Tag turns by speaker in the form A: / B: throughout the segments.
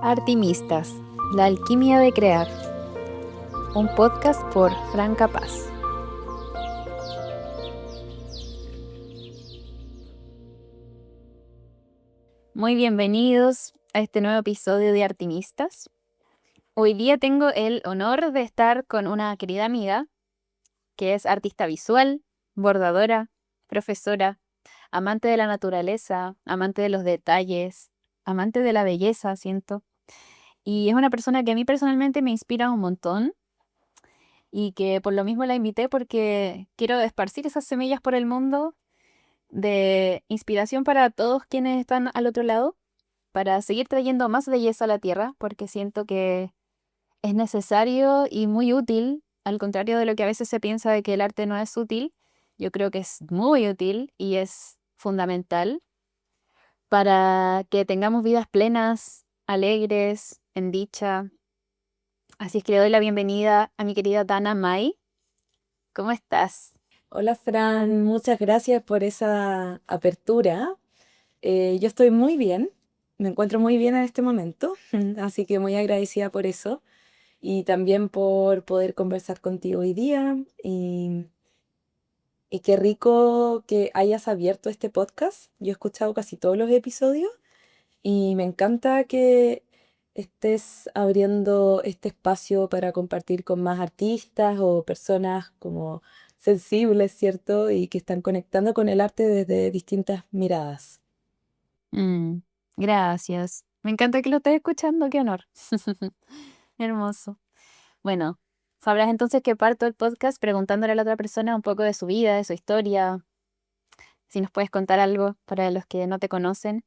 A: Artimistas, la alquimia de crear. Un podcast por Franca Paz. Muy bienvenidos a este nuevo episodio de Artimistas. Hoy día tengo el honor de estar con una querida amiga que es artista visual, bordadora, profesora, amante de la naturaleza, amante de los detalles, amante de la belleza, siento. Y es una persona que a mí personalmente me inspira un montón y que por lo mismo la invité porque quiero esparcir esas semillas por el mundo de inspiración para todos quienes están al otro lado, para seguir trayendo más belleza a la tierra, porque siento que es necesario y muy útil, al contrario de lo que a veces se piensa de que el arte no es útil. Yo creo que es muy útil y es fundamental para que tengamos vidas plenas, alegres, en dicha. Así es que le doy la bienvenida a mi querida Dana Mai. ¿Cómo estás?
B: Hola Fran, muchas gracias por esa apertura. Yo estoy muy bien, me encuentro muy bien en este momento, así que muy agradecida por eso y también por poder conversar contigo hoy día y qué rico que hayas abierto este podcast. Yo he escuchado casi todos los episodios y me encanta que estés abriendo este espacio para compartir con más artistas o personas como sensibles, ¿cierto? Y que están conectando con el arte desde distintas miradas.
A: Mm, gracias. Me encanta que lo estés escuchando, qué honor. Hermoso. Bueno, sabrás entonces que parto el podcast preguntándole a la otra persona un poco de su vida, de su historia, si nos puedes contar algo para los que no te conocen,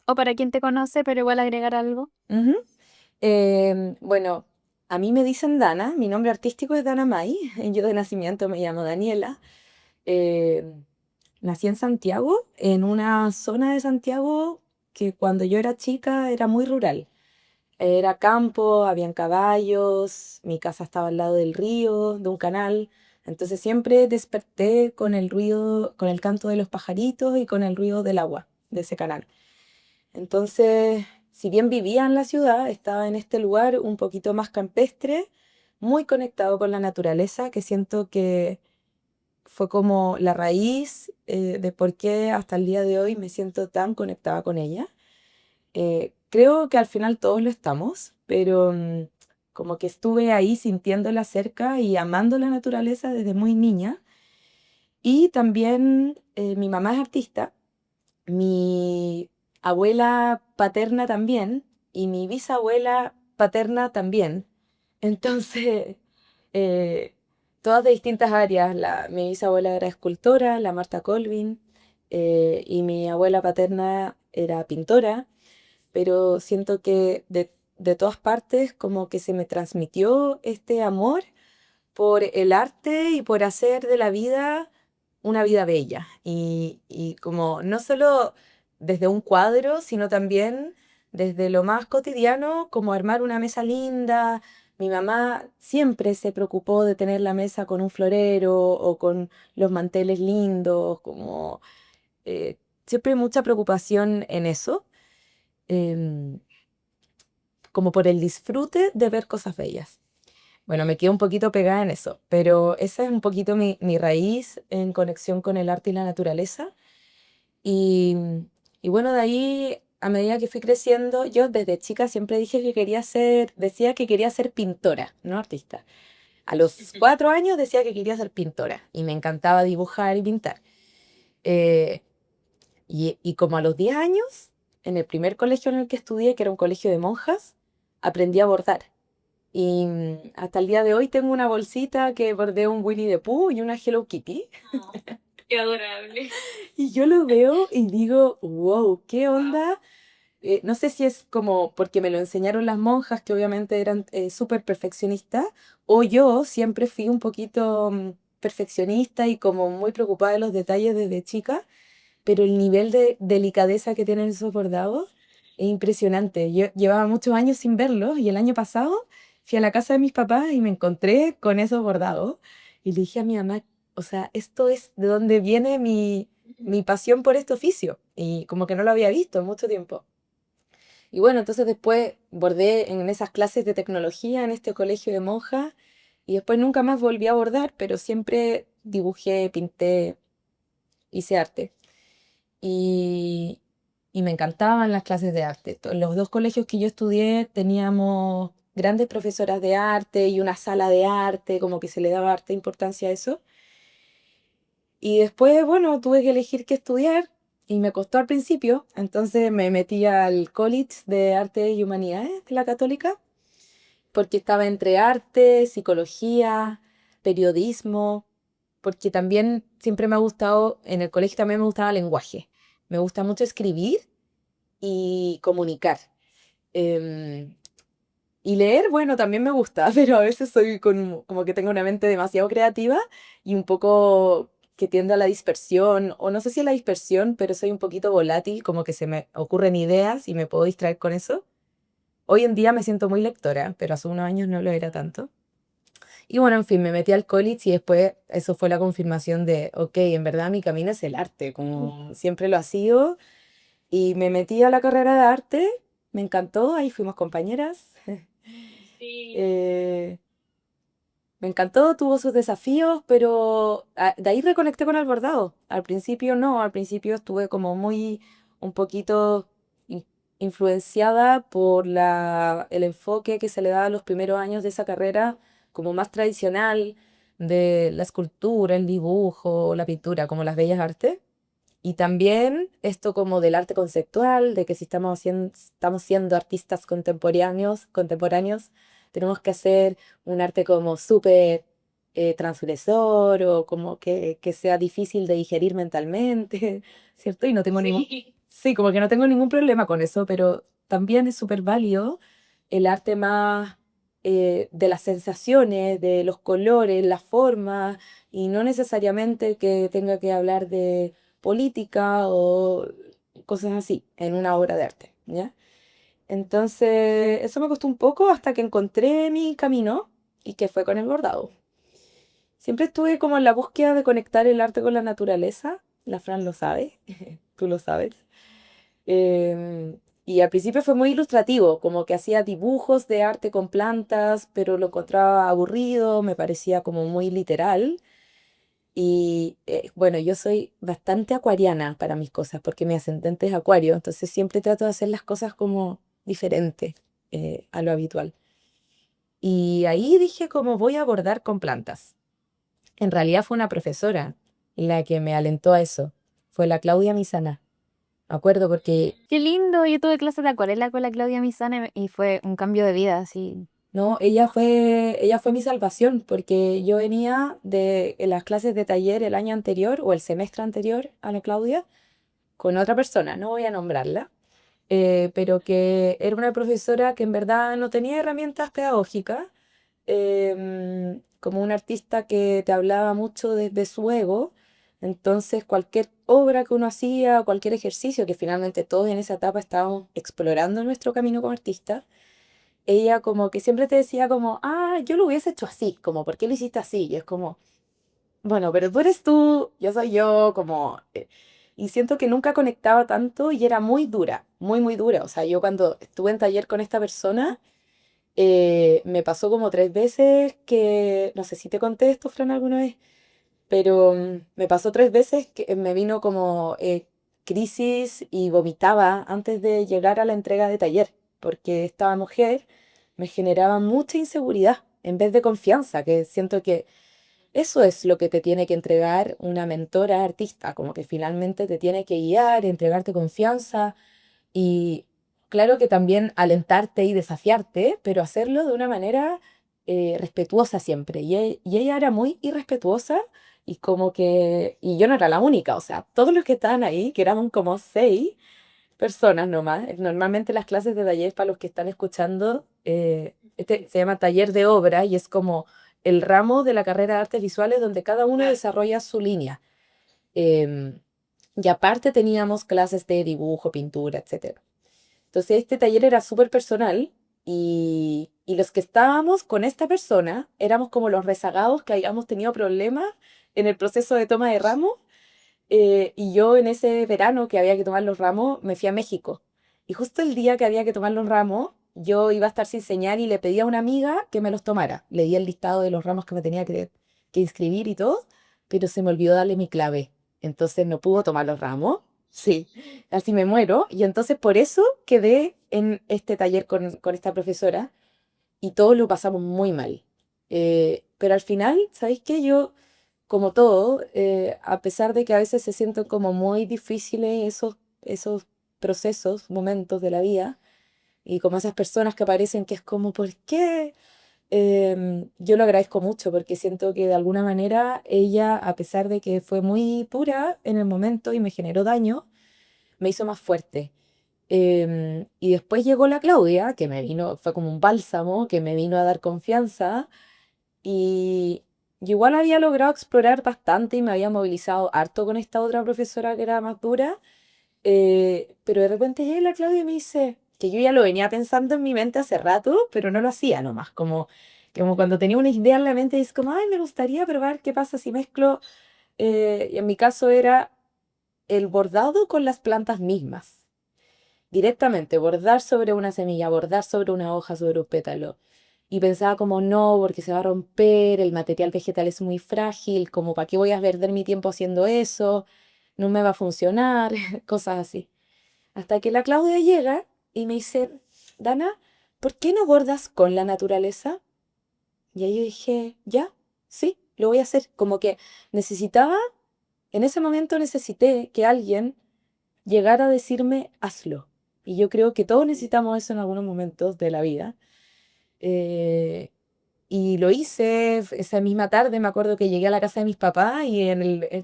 A: o para quien te conoce, pero igual agregar algo.
B: Ujú. Bueno, a mí me dicen Dana, mi nombre artístico es Dana Mai, yo de nacimiento me llamo Daniela. Em, Nací en Santiago, en una zona de Santiago que cuando yo era chica era muy rural. Era campo, habían caballos, mi casa estaba al lado del río, de un canal. Entonces siempre desperté con el ruido, con el canto de los pajaritos y con el ruido del agua de ese canal. Entonces, si bien vivía en la ciudad, estaba en este lugar un poquito más campestre, muy conectado con la naturaleza, que siento que fue como la raíz de por qué hasta el día de hoy me siento tan conectada con ella. Creo que al final todos lo estamos, pero como que estuve ahí sintiéndola cerca y amando la naturaleza desde muy niña. Y también mi mamá es artista, mi abuela paterna también y mi bisabuela paterna también. Entonces, eh, todas de distintas áreas. Mi bisabuela era escultora, la Marta Colvin, y mi abuela paterna era pintora, pero siento que de todas partes como que se me transmitió este amor por el arte y por hacer de la vida una vida bella. Y como no solo desde un cuadro, sino también desde lo más cotidiano, como armar una mesa linda. Mi mamá siempre se preocupó de tener la mesa con un florero o con los manteles lindos, como siempre mucha preocupación en eso. em, Como por el disfrute de ver cosas bellas. Bueno, me quedo un poquito pegada en eso, pero esa es un poquito mi raíz en conexión con el arte y la naturaleza. Y, y bueno, de ahí, a medida que fui creciendo, yo desde chica siempre dije que quería ser, decía que quería ser pintora, no artista. A los 4 años decía que quería ser pintora y me encantaba dibujar y pintar. Eh, y como a los 10 años, en el primer colegio en el que estudié, que era un colegio de monjas, aprendí a bordar. Y hasta el día de hoy tengo una bolsita que bordé un Winnie the Pooh y una Hello Kitty.
A: Oh, qué adorable.
B: Y yo lo veo y digo, wow, ¿qué onda? No sé si es como porque me lo enseñaron las monjas, que obviamente eran súper perfeccionistas, o yo siempre fui un poquito perfeccionista y como muy preocupada de los detalles desde chica, pero el nivel de delicadeza que tienen esos bordados es impresionante. Yo llevaba muchos años sin verlos y el año pasado fui a la casa de mis papás y me encontré con esos bordados y le dije a mi mamá, o sea, esto es de donde viene mi pasión por este oficio y como que no lo había visto en mucho tiempo. Y bueno, entonces después bordé en esas clases de tecnología en este colegio de monjas y después nunca más volví a bordar, pero siempre dibujé, pinté, hice arte. Y, y me encantaban las clases de arte. Los dos colegios que yo estudié teníamos grandes profesoras de arte y una sala de arte, como que se le daba harta importancia a eso. Y después, bueno, tuve que elegir qué estudiar y me costó al principio, entonces me metí al College de Arte y Humanidades de la Católica, porque estaba entre arte, psicología, periodismo, porque también siempre me ha gustado, en el colegio también me gustaba lenguaje. Me gusta mucho escribir y comunicar. Em, y leer, bueno, también me gusta, pero a veces soy como que tengo una mente demasiado creativa y un poco que tiende a la dispersión, o no sé si a la dispersión, pero soy un poquito volátil, como que se me ocurren ideas y me puedo distraer con eso. Hoy en día me siento muy lectora, pero hace unos años no lo era tanto. Y bueno, en fin, me metí al college y después eso fue la confirmación de, ok, en verdad mi camino es el arte, como siempre lo ha sido. Y me metí a la carrera de arte, me encantó, ahí fuimos compañeras. Eh, Me encantó, tuvo sus desafíos, pero de ahí reconecté con el bordado. Al principio no, al principio estuve como muy, un poquito in- influenciada por el enfoque que se le da a los primeros años de esa carrera, como más tradicional, de la escultura, el dibujo, la pintura, como las bellas artes. Y también esto como del arte conceptual, de que si estamos siendo artistas contemporáneos, tenemos que hacer un arte como súper transgresor o como que sea difícil de digerir mentalmente, ¿cierto? Y no tengo ningún... Sí, como que no tengo ningún problema con eso, pero también es súper válido el arte más de las sensaciones, de los colores, la forma, y no necesariamente que tenga que hablar de política o cosas así en una obra de arte, ¿ya? Entonces, eso me costó un poco hasta que encontré mi camino y que fue con el bordado. Siempre estuve como en la búsqueda de conectar el arte con la naturaleza. La Fran lo sabe, tú lo sabes. Y al principio fue muy ilustrativo, como que hacía dibujos de arte con plantas, pero lo encontraba aburrido, me parecía como muy literal. Y bueno, yo soy bastante acuariana para mis cosas, porque mi ascendente es acuario, entonces siempre trato de hacer las cosas como diferentes a lo habitual. Y ahí dije como voy a abordar con plantas. En realidad fue una profesora la que me alentó a eso. Fue la Claudia Misana. Me acuerdo porque,
A: Qué lindo, yo tuve clases de acuarela con la Claudia Misana y fue un cambio de vida, así.
B: no, ella fue mi salvación, porque yo venía de las clases de taller el año anterior o el semestre anterior a la Claudia con otra persona, no voy a nombrarla, pero que era una profesora que en verdad no tenía herramientas pedagógicas, como un artista que te hablaba mucho desde su ego. Entonces, cualquier obra que uno hacía, cualquier ejercicio, que finalmente todos en esa etapa estábamos explorando nuestro camino como artista, ella como que siempre te decía como, ah, yo lo hubiese hecho así, como, ¿por qué lo hiciste así? Y es como, bueno, pero tú eres tú, yo soy yo, como... y siento que nunca conectaba tanto y era muy dura, muy dura. O sea, yo cuando estuve en taller con esta persona, me pasó como 3 veces que, no sé si te conté esto, Fran, alguna vez, pero me pasó 3 veces que me vino como crisis y vomitaba antes de llegar a la entrega de taller, porque esta mujer me generaba mucha inseguridad en vez de confianza, que siento que eso es lo que te tiene que entregar una mentora artista, como que finalmente te tiene que guiar, entregarte confianza y claro que también alentarte y desafiarte, pero hacerlo de una manera respetuosa siempre. Y ella era muy irrespetuosa y como que, y yo no era la única, o sea, todos los que estaban ahí, que eran como 6 personas nomás, normalmente las clases de taller para los que están escuchando, este se llama taller de obra y es como el ramo de la carrera de artes visuales donde cada uno desarrolla su línea. Em, y aparte teníamos clases de dibujo, pintura, etcétera. Entonces este taller era súper personal y los que estábamos con esta persona éramos como los rezagados que habíamos tenido problemas en el proceso de toma de ramos. Y yo en ese verano que había que tomar los ramos me fui a México. Y justo el día que había que tomar los ramos, yo iba a estar sin señal y le pedí a una amiga que me los tomara. Le di el listado de los ramos que me tenía que inscribir y todo, pero se me olvidó darle mi clave. Entonces no pudo tomar los ramos. Sí, así me muero. Y entonces por eso quedé en este taller con esta profesora y todos lo pasamos muy mal. Pero al final, ¿sabéis qué? Yo, como todo, a pesar de que a veces se sienten como muy difíciles esos procesos, momentos de la vida, y como esas personas que aparecen que es como, ¿por qué? Yo lo agradezco mucho porque siento que de alguna manera ella, a pesar de que fue muy pura en el momento y me generó daño, me hizo más fuerte. Y después llegó la Claudia, que me vino, fue como un bálsamo, que me vino a dar confianza y yo igual había logrado explorar bastante y me había movilizado harto con esta otra profesora que era más dura, pero de repente llega la Claudia y me dice que yo ya lo venía pensando en mi mente hace rato, pero no lo hacía nomás, como cuando tenía una idea en la mente y es como, ay, me gustaría probar qué pasa si mezclo, y en mi caso era el bordado con las plantas mismas. Directamente, bordar sobre una semilla, bordar sobre una hoja, sobre un pétalo. Y pensaba como no, porque se va a romper, el material vegetal es muy frágil, como para qué voy a perder mi tiempo haciendo eso, no me va a funcionar, cosas así. Hasta que la Claudia llega y me dice, Dana, ¿por qué no bordas con la naturaleza? Y ahí yo dije, ya, sí, lo voy a hacer. Como que necesitaba, en ese momento necesité que alguien llegara a decirme, hazlo. Y yo creo que todos necesitamos eso en algunos momentos de la vida. Eh, y lo hice esa misma tarde, me acuerdo que llegué a la casa de mis papás y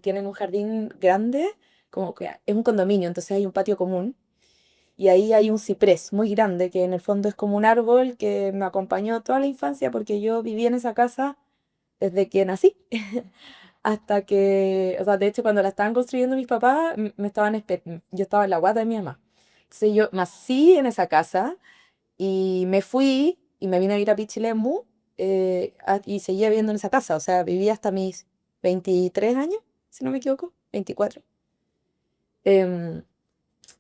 B: tienen un jardín grande, como que es un condominio, entonces hay un patio común. Y ahí hay un ciprés muy grande, que en el fondo es como un árbol que me acompañó toda la infancia porque yo viví en esa casa desde que nací. Hasta que, o sea, de hecho cuando la estaban construyendo mis papás, yo estaba en la guata de mi mamá. Entonces yo nací en esa casa y me fui y me vine a vivir a Pichilemu, y seguía viviendo en esa casa. O sea, viví hasta mis 23 años, si no me equivoco, 24. Em,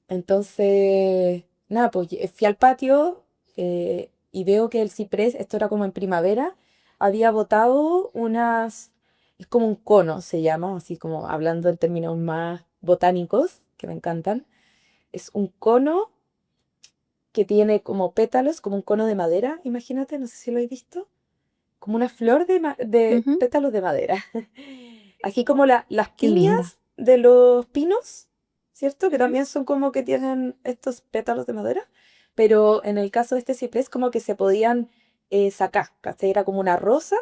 B: entonces, nada, pues fui al patio, y veo que el ciprés, esto era como en primavera, había botado es como un cono, se llama, así como hablando en términos más botánicos, que me encantan. Es un cono que tiene como pétalos, como un cono de madera, imagínate, no sé si lo habéis visto, como una flor de
A: Ujú.
B: pétalos de madera. Así como las
A: Qué linda.
B: piñas de los pinos, ¿cierto? Que también son como que tienen estos pétalos de madera, pero en el caso de este ciprés como que se podían sacar, ¿cachai? Era como una rosa,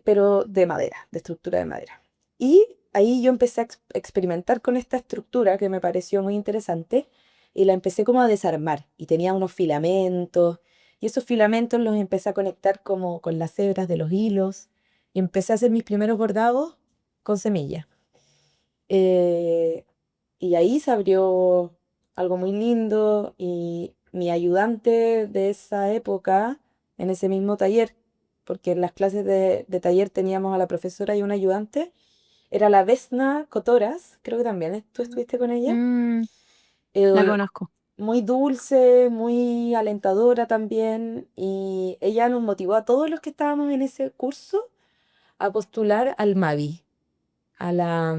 B: pero de madera, de estructura de madera. Y ahí yo empecé a experimentar con esta estructura que me pareció muy interesante y la empecé como a desarmar y tenía unos filamentos y esos filamentos los empecé a conectar como con las hebras de los hilos y empecé a hacer mis primeros bordados con semillas. Eh, y ahí se abrió algo muy lindo y mi ayudante de esa época, en ese mismo taller, porque en las clases de taller teníamos a la profesora y un ayudante, era la Vesna Cotoras, creo que también tú estuviste con ella.
A: Mm, la
B: Eh,
A: conozco.
B: Muy dulce, muy alentadora también, y ella nos motivó a todos los que estábamos en ese curso a postular al MAVI, a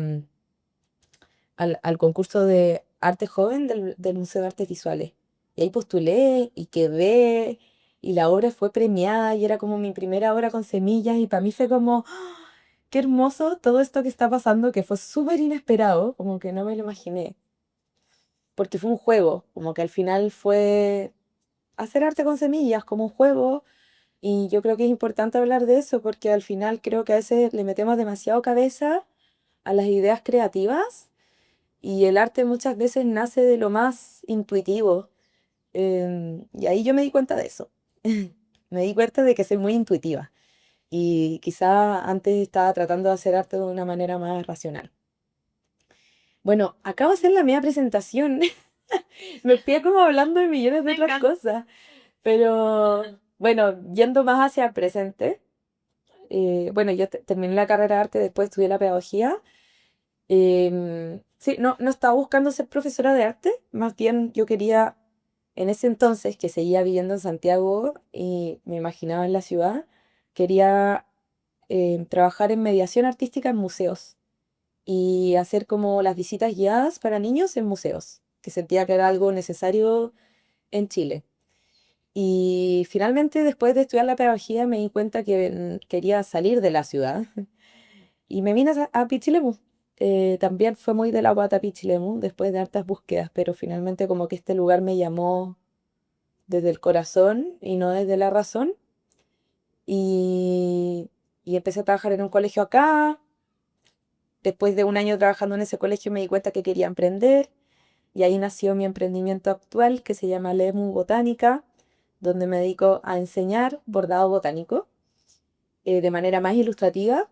B: al concurso de arte joven del Museo de Artes Visuales. Y ahí postulé y quedé, y la obra fue premiada y era como mi primera obra con semillas y para mí fue como, ¡ah! Qué hermoso todo esto que está pasando, que fue súper inesperado, como que no me lo imaginé, porque fue un juego, como que al final fue hacer arte con semillas como un juego. Y yo creo que es importante hablar de eso porque al final creo que a veces le metemos demasiado cabeza a las ideas creativas y el arte muchas veces nace de lo más intuitivo. Y ahí yo me di cuenta de eso. Me di cuenta de que soy muy intuitiva y quizá antes estaba tratando de hacer arte de una manera más racional. Bueno, acabo de hacer la media presentación. Me fui como hablando de millones de
A: Me
B: otras
A: encanta.
B: cosas, pero bueno, yendo más hacia el presente. Bueno, yo terminé la carrera de arte, después estudié la pedagogía. Sí, no estaba buscando ser profesora de arte, más bien yo quería en ese entonces, que seguía viviendo en Santiago y me imaginaba en la ciudad, quería trabajar en mediación artística en museos y hacer como las visitas guiadas para niños en museos, que sentía que era algo necesario en Chile. Y finalmente, después de estudiar la pedagogía, me di cuenta que quería salir de la ciudad y me vine a Pichilemu. También fue muy de la guata Pichilemu después de hartas búsquedas, pero finalmente como que este lugar me llamó desde el corazón y no desde la razón. Y, y empecé a trabajar en un colegio acá. Después de un año trabajando en ese colegio me di cuenta que quería emprender y ahí nació mi emprendimiento actual que se llama Lemu Botánica, donde me dedico a enseñar bordado botánico de manera más ilustrativa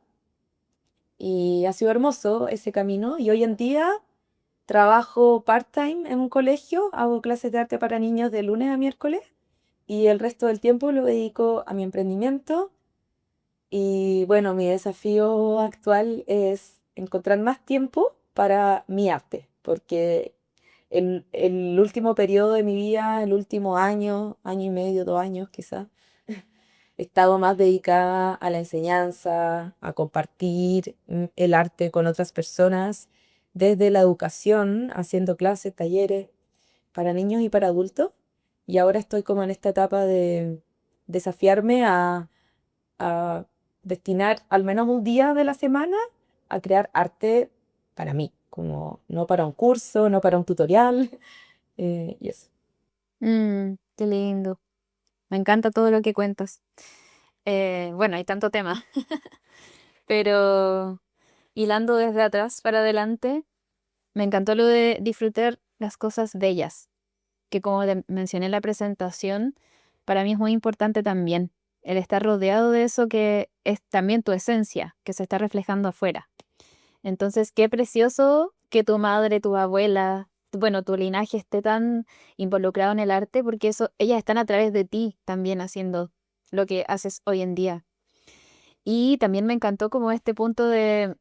B: y ha sido hermoso ese camino y hoy en día trabajo part-time en un colegio, hago clases de arte para niños de lunes a miércoles y el resto del tiempo lo dedico a mi emprendimiento. Y bueno, mi desafío actual es encontrar más tiempo para mi arte, porque el último periodo de mi vida, el último año, año y medio, 2 años quizás, he estado más dedicada a la enseñanza, a compartir el arte con otras personas, desde la educación, haciendo clases, talleres para niños y para adultos. Y ahora estoy como en esta etapa de desafiarme a destinar al menos un día de la semana a crear arte para mí, como no para un curso, no para un tutorial, y eso.
A: Qué lindo. Me encanta todo lo que cuentas. Bueno, hay tanto tema, pero hilando desde atrás para adelante, me encantó lo de disfrutar las cosas bellas, que como mencioné en la presentación, para mí es muy importante también el estar rodeado de eso que es también tu esencia, que se está reflejando afuera. Entonces, qué precioso que tu madre, tu abuela, bueno, tu linaje esté tan involucrado en el arte, porque eso, ellas están a través de ti también haciendo lo que haces hoy en día. Y también me encantó como este punto de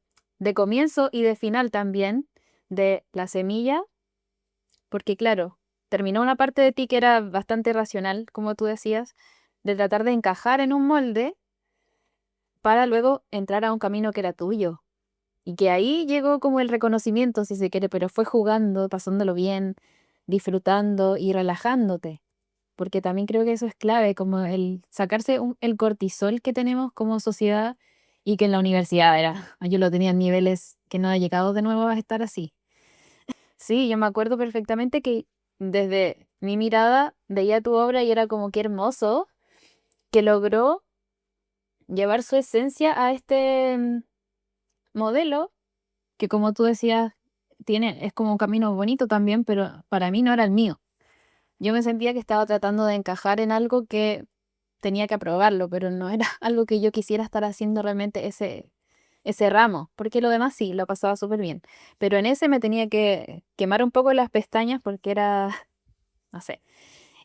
A: comienzo y de final también, de la semilla, porque claro, terminó una parte de ti que era bastante racional, como tú decías, de tratar de encajar en un molde para luego entrar a un camino que era tuyo. Y que ahí llegó como el reconocimiento, si se quiere, pero fue jugando, pasándolo bien, disfrutando y relajándote. Porque también creo que eso es clave, como el sacarse el cortisol que tenemos como sociedad y que en la universidad era, yo lo tenía en niveles que no ha llegado de nuevo a estar así. Sí, yo me acuerdo perfectamente que desde mi mirada veía tu obra y era como qué hermoso que logró llevar su esencia a este modelo que como tú decías, es como un camino bonito también, pero para mí no era el mío. Yo me sentía que estaba tratando de encajar en algo que tenía que aprobarlo, pero no era algo que yo quisiera estar haciendo realmente ese ramo, porque lo demás sí, lo pasaba súper bien. Pero en ese me tenía que quemar un poco las pestañas porque era, no sé.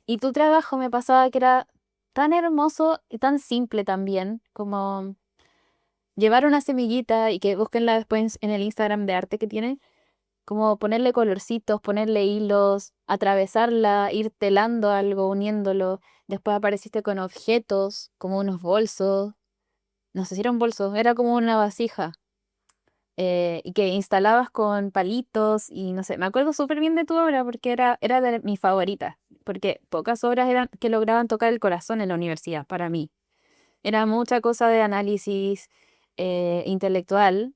A: Y tu trabajo me pasaba que era tan hermoso y tan simple también, como llevar una semillita y que búsquenla después en el Instagram de arte que tiene como ponerle colorcitos, ponerle hilos, atravesarla, ir telando algo, uniéndolo. Después apareciste con objetos, como unos bolsos. No sé si era un bolso, era como una vasija. Y que instalabas con palitos y no sé. Me acuerdo súper bien de tu obra porque era de mis favoritas. Porque pocas obras eran que lograban tocar el corazón en la universidad, para mí. Era mucha cosa de análisis intelectual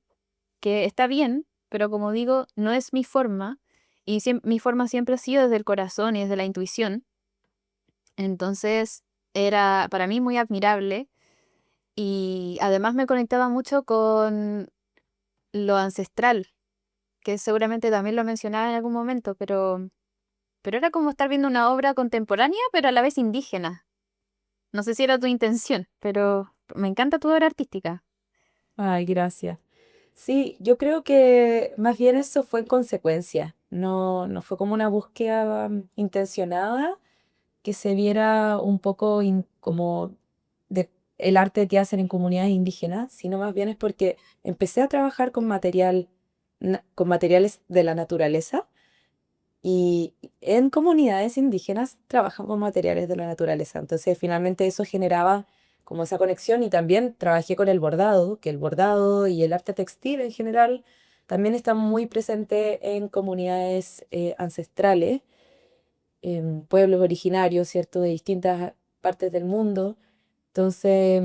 A: que está bien, pero como digo, no es mi forma, y mi forma siempre ha sido desde el corazón y desde la intuición. Entonces era para mí muy admirable y además me conectaba mucho con lo ancestral, que seguramente también lo mencionaba en algún momento, pero era como estar viendo una obra contemporánea, pero a la vez indígena. No sé si era tu intención, pero me encanta tu obra artística.
B: Ay, gracias. Sí, yo creo que más bien eso fue en consecuencia, no, no fue como una búsqueda intencionada que se viera un poco como de el arte que hacen en comunidades indígenas, sino más bien es porque empecé a trabajar con materiales de la naturaleza Y en comunidades indígenas trabajamos materiales de la naturaleza. Entonces, finalmente eso generaba como esa conexión y también trabajé con el bordado, que el bordado y el arte textil en general también está muy presente en comunidades ancestrales, en pueblos originarios, ¿cierto?, de distintas partes del mundo. Entonces,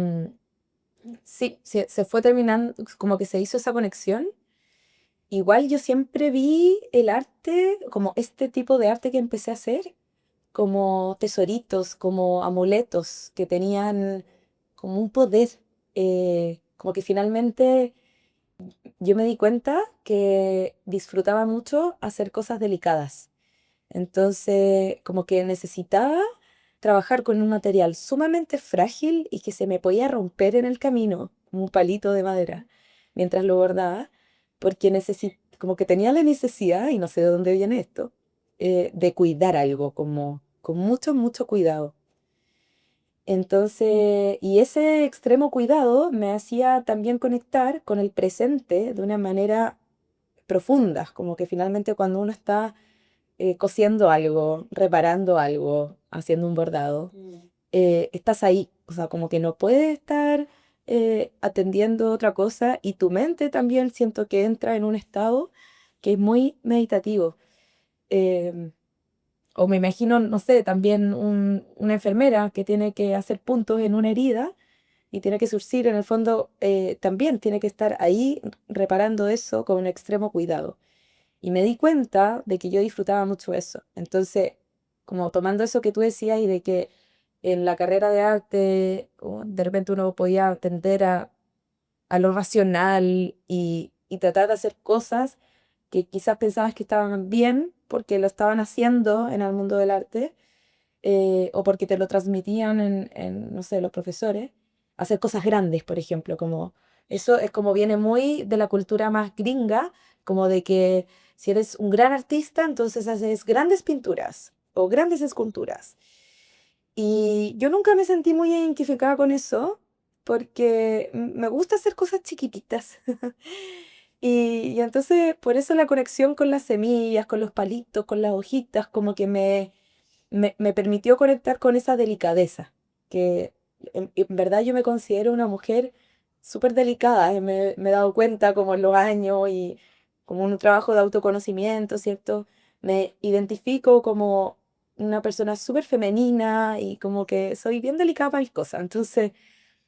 B: sí, se fue terminando, como que se hizo esa conexión. Igual yo siempre vi el arte, como este tipo de arte que empecé a hacer, como tesoritos, como amuletos que tenían como un poder. Como que finalmente yo me di cuenta que disfrutaba mucho hacer cosas delicadas. Entonces, como que necesitaba trabajar con un material sumamente frágil y que se me podía romper en el camino, como un palito de madera, mientras lo bordaba, porque como que tenía la necesidad, y no sé de dónde viene esto, de cuidar algo, como con mucho, mucho cuidado. Entonces, y ese extremo cuidado me hacía también conectar con el presente de una manera profunda, como que finalmente cuando uno está cosiendo algo, reparando algo, haciendo un bordado, estás ahí, o sea, como que no puedes estar atendiendo otra cosa y tu mente también siento que entra en un estado que es muy meditativo. Em, o me imagino, no sé, también una enfermera que tiene que hacer puntos en una herida y tiene que surcir, en el fondo, también tiene que estar ahí reparando eso con un extremo cuidado. Y me di cuenta de que yo disfrutaba mucho eso. Entonces, como tomando eso que tú decías y de que en la carrera de arte de repente uno podía tender a lo racional y tratar de hacer cosas que quizás pensabas que estaban bien porque lo estaban haciendo en el mundo del arte, o porque te lo transmitían no sé, los profesores, hacer cosas grandes, por ejemplo, como eso es como viene muy de la cultura más gringa, como de que si eres un gran artista, entonces haces grandes pinturas o grandes esculturas. Y yo nunca me sentí muy identificada con eso, porque me gusta hacer cosas chiquititas. Y entonces, por eso la conexión con las semillas, con los palitos, con las hojitas, como que me permitió conectar con esa delicadeza, que en verdad yo me considero una mujer súper delicada, me he dado cuenta como en los años y como un trabajo de autoconocimiento, ¿cierto? Me identifico como una persona súper femenina y como que soy bien delicada para mis cosas. Entonces,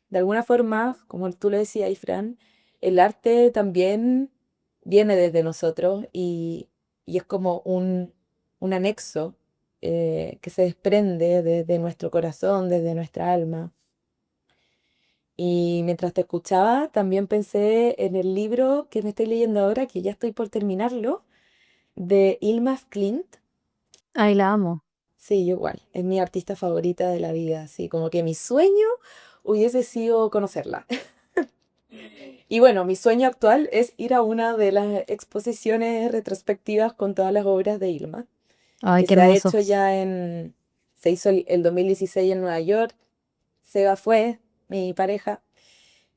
B: de alguna forma, como tú lo decías, Fran, el arte también viene desde nosotros y es como un anexo que se desprende de nuestro corazón, desde nuestra alma. Y mientras te escuchaba, también pensé en el libro que me estoy leyendo ahora, que ya estoy por terminarlo, de Ilma Klint.
A: Ay, la amo.
B: Sí, yo igual, es mi artista favorita de la vida, así como que mi sueño hubiese sido conocerla. Y bueno, mi sueño actual es ir a una de las exposiciones retrospectivas con todas las obras de Ilma,
A: Ay,
B: que
A: qué
B: se ha
A: hermoso.
B: hecho se hizo el 2016 en Nueva York. Seba fue, mi pareja,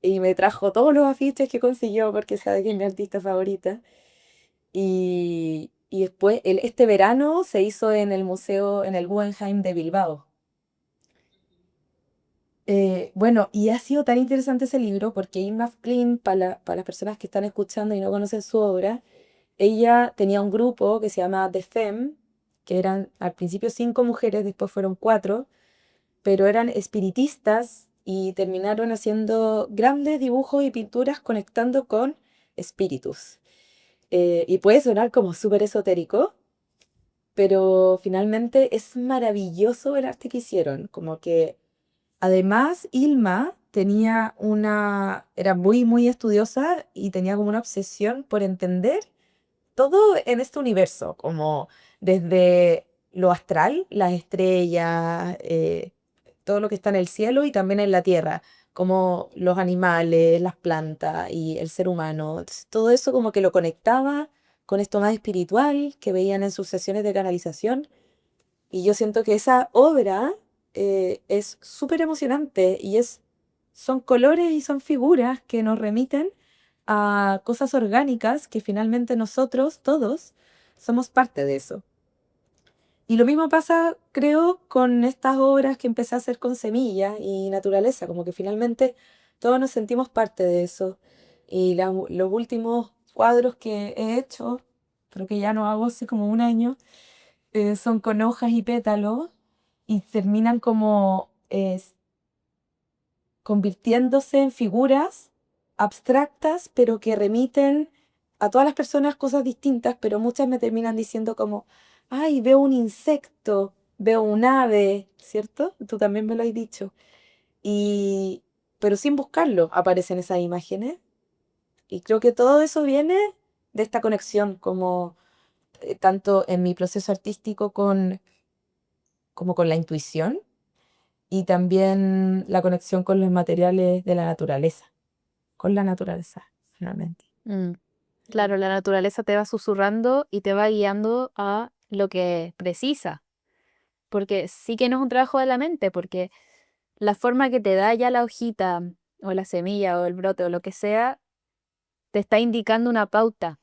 B: y me trajo todos los afiches que consiguió porque sabe que es mi artista favorita. Y después, este verano se hizo en el museo, en el Guggenheim de Bilbao. Bueno, y ha sido tan interesante ese libro porque Irma Flynn, para las personas que están escuchando y no conocen su obra, ella tenía un grupo que se llama The Femme, que eran al principio 5 mujeres, después fueron 4, pero eran espiritistas y terminaron haciendo grandes dibujos y pinturas conectando con espíritus. Y puede sonar como súper esotérico, pero finalmente es maravilloso el arte que hicieron, como que además, Ilma era muy, muy estudiosa y tenía como una obsesión por entender todo en este universo, como desde lo astral, las estrellas, todo lo que está en el cielo y también en la tierra, como los animales, las plantas y el ser humano. Entonces, todo eso como que lo conectaba con esto más espiritual que veían en sus sesiones de canalización y yo siento que esa obra es súper emocionante y son colores y son figuras que nos remiten a cosas orgánicas que finalmente nosotros, todos, somos parte de eso. Y lo mismo pasa, creo, con estas obras que empecé a hacer con Semilla y Naturaleza, como que finalmente todos nos sentimos parte de eso. Y los últimos cuadros que he hecho, creo que ya no hago hace como un año, son con hojas y pétalos y terminan como convirtiéndose en figuras abstractas, pero que remiten a todas las personas cosas distintas, pero muchas me terminan diciendo como, ay, veo un insecto, veo un ave, ¿cierto? Tú también me lo has dicho. Y, pero sin buscarlo, aparecen esas imágenes. Y creo que todo eso viene de esta conexión, como tanto en mi proceso artístico como con la intuición y también la conexión con los materiales de la naturaleza, con la naturaleza, finalmente.
A: Mm, Claro, la naturaleza te va susurrando y te va guiando a lo que precisa, porque sí que no es un trabajo de la mente, porque la forma que te da ya la hojita o la semilla o el brote o lo que sea, te está indicando una pauta.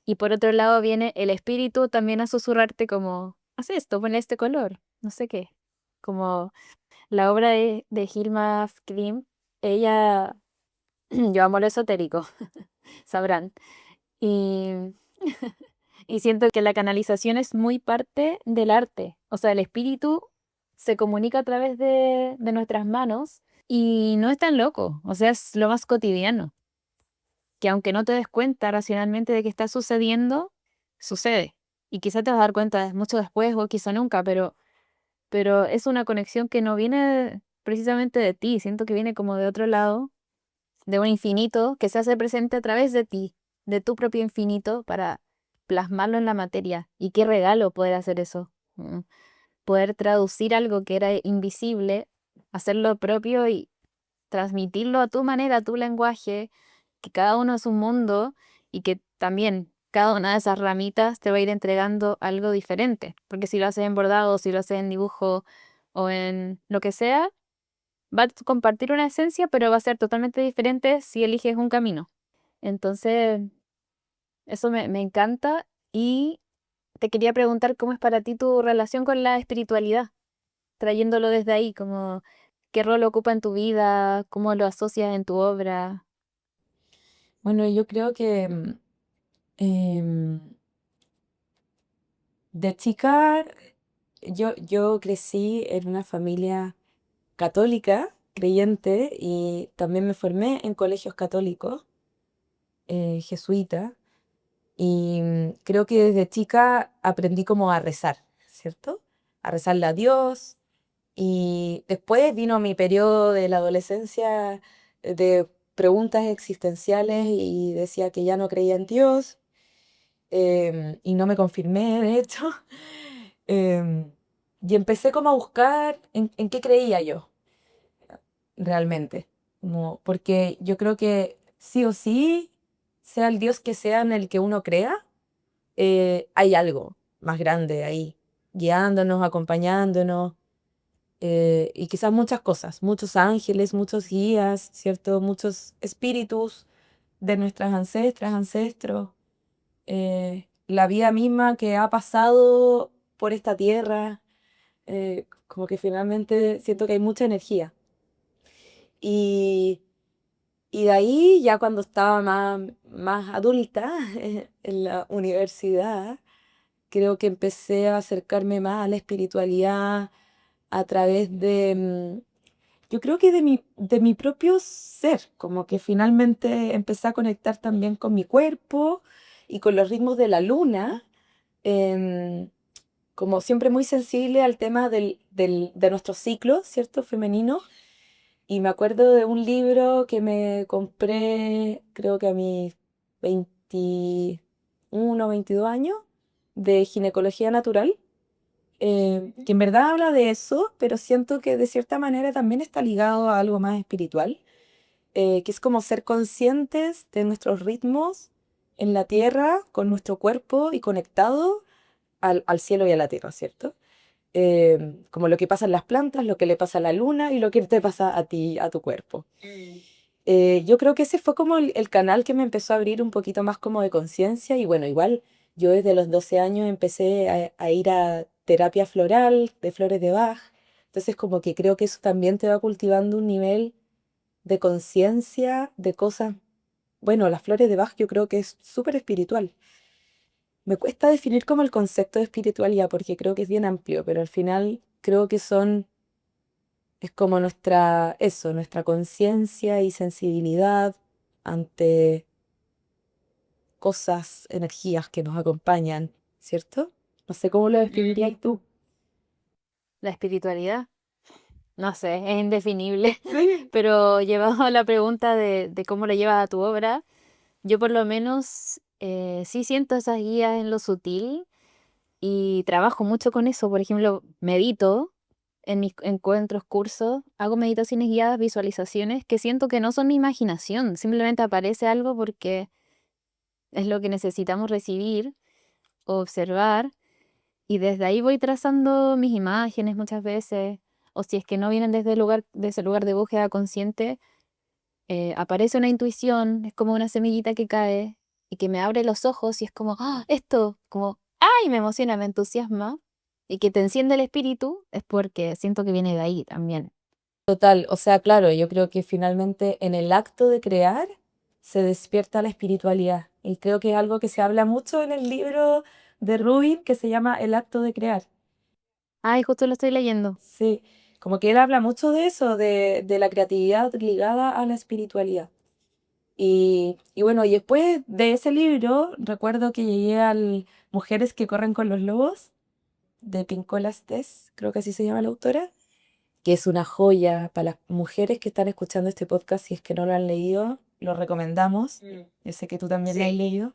A: Y por otro lado viene el espíritu también a susurrarte como, haz esto, ponle este color, no sé qué. Como la obra de Hilma Krim, ella, yo amo lo esotérico, sabrán. Y, y siento que la canalización es muy parte del arte. O sea, el espíritu se comunica a través de nuestras manos y no es tan loco. O sea, es lo más cotidiano. Que aunque no te des cuenta racionalmente de que está sucediendo, sucede. Y quizá te vas a dar cuenta mucho después o quizá nunca, pero es una conexión que no viene precisamente de ti. Siento que viene como de otro lado, de un infinito que se hace presente a través de ti, de tu propio infinito, para plasmarlo en la materia. Y qué regalo poder hacer eso. Poder traducir algo que era invisible, hacerlo propio y transmitirlo a tu manera, a tu lenguaje, que cada uno es un mundo y que también cada una de esas ramitas te va a ir entregando algo diferente. Porque si lo haces en bordado, si lo haces en dibujo o en lo que sea, va a compartir una esencia, pero va a ser totalmente diferente si eliges un camino. Entonces, eso me encanta y te quería preguntar cómo es para ti tu relación con la espiritualidad, trayéndolo desde ahí, como qué rol ocupa en tu vida, cómo lo asocias en tu obra.
B: Bueno, yo creo que em, de chica yo crecí en una familia católica, creyente, y también me formé en colegios católicos, jesuitas, y creo que desde chica aprendí como a rezar, ¿cierto? A rezarle a Dios. Y después vino mi periodo de la adolescencia de preguntas existenciales y decía que ya no creía en Dios, y no me confirmé, de hecho. Em, y empecé como a buscar en qué creía yo realmente. Como, porque yo creo que sí o sí, sea el Dios que sea en el que uno crea, hay algo más grande ahí, guiándonos, acompañándonos. Y quizás muchas cosas, muchos ángeles, muchos guías, ¿cierto? Muchos espíritus de nuestras ancestras, ancestros, la vida misma que ha pasado por esta tierra, como que finalmente siento que hay mucha energía. Y, y de ahí, ya cuando estaba más adulta, en la universidad, creo que empecé a acercarme más a la espiritualidad a través yo creo que de mi propio ser, como que finalmente empecé a conectar también con mi cuerpo y con los ritmos de la luna, em, como siempre muy sensible al tema de nuestro ciclo, ¿cierto? Femenino. Y me acuerdo de un libro que me compré, creo que a mis 21 22 años, de ginecología natural, que en verdad habla de eso, pero siento que de cierta manera también está ligado a algo más espiritual, que es como ser conscientes de nuestros ritmos en la tierra, con nuestro cuerpo y conectado al cielo y a la tierra, ¿cierto? Como lo que pasa en las plantas, lo que le pasa a la luna y lo que te pasa a ti, a tu cuerpo. Yo creo que ese fue como el canal que me empezó a abrir un poquito más como de conciencia y bueno, igual Yo desde los 12 años empecé a ir a terapia floral de flores de Bach. Entonces como que creo que eso también te va cultivando un nivel de conciencia de cosas. Bueno, las flores de Bach yo creo que es súper espiritual. Me cuesta definir como el concepto de espiritualidad porque creo que es bien amplio, pero al final creo que es como nuestra conciencia y sensibilidad ante cosas, energías que nos acompañan, ¿cierto? No sé cómo lo describirías tú.
A: La espiritualidad, no sé, es indefinible,
B: Sí.
A: pero llevado a la pregunta de cómo lo llevas a tu obra, yo por lo menos sí siento esas guías en lo sutil y trabajo mucho con eso. Por ejemplo, medito en mis encuentros, cursos, hago meditaciones guiadas, visualizaciones que siento que no son mi imaginación, simplemente aparece algo porque es lo que necesitamos recibir o observar y desde ahí voy trazando mis imágenes muchas veces, o si es que no vienen desde el lugar, de ese lugar de búsqueda consciente, aparece una intuición, es como una semillita que cae y que me abre los ojos y es como, ah, esto, como, ay, me emociona, me entusiasma y que te enciende el espíritu, es porque siento que viene de ahí también.
B: Total, o sea, claro, yo creo que finalmente en el acto de crear se despierta la espiritualidad. Y creo que es algo que se habla mucho en el libro de Rubin que se llama El acto de crear.
A: Ay, justo lo estoy leyendo.
B: Sí, como que él habla mucho de eso, de la creatividad ligada a la espiritualidad. Y bueno, y después de ese libro, recuerdo que llegué al Mujeres que corren con los lobos, de Pincola Estés, creo que así se llama la autora, que es una joya para las mujeres que están escuchando este podcast, si es que no lo han leído, lo recomendamos. Yo sé que tú también lo has leído.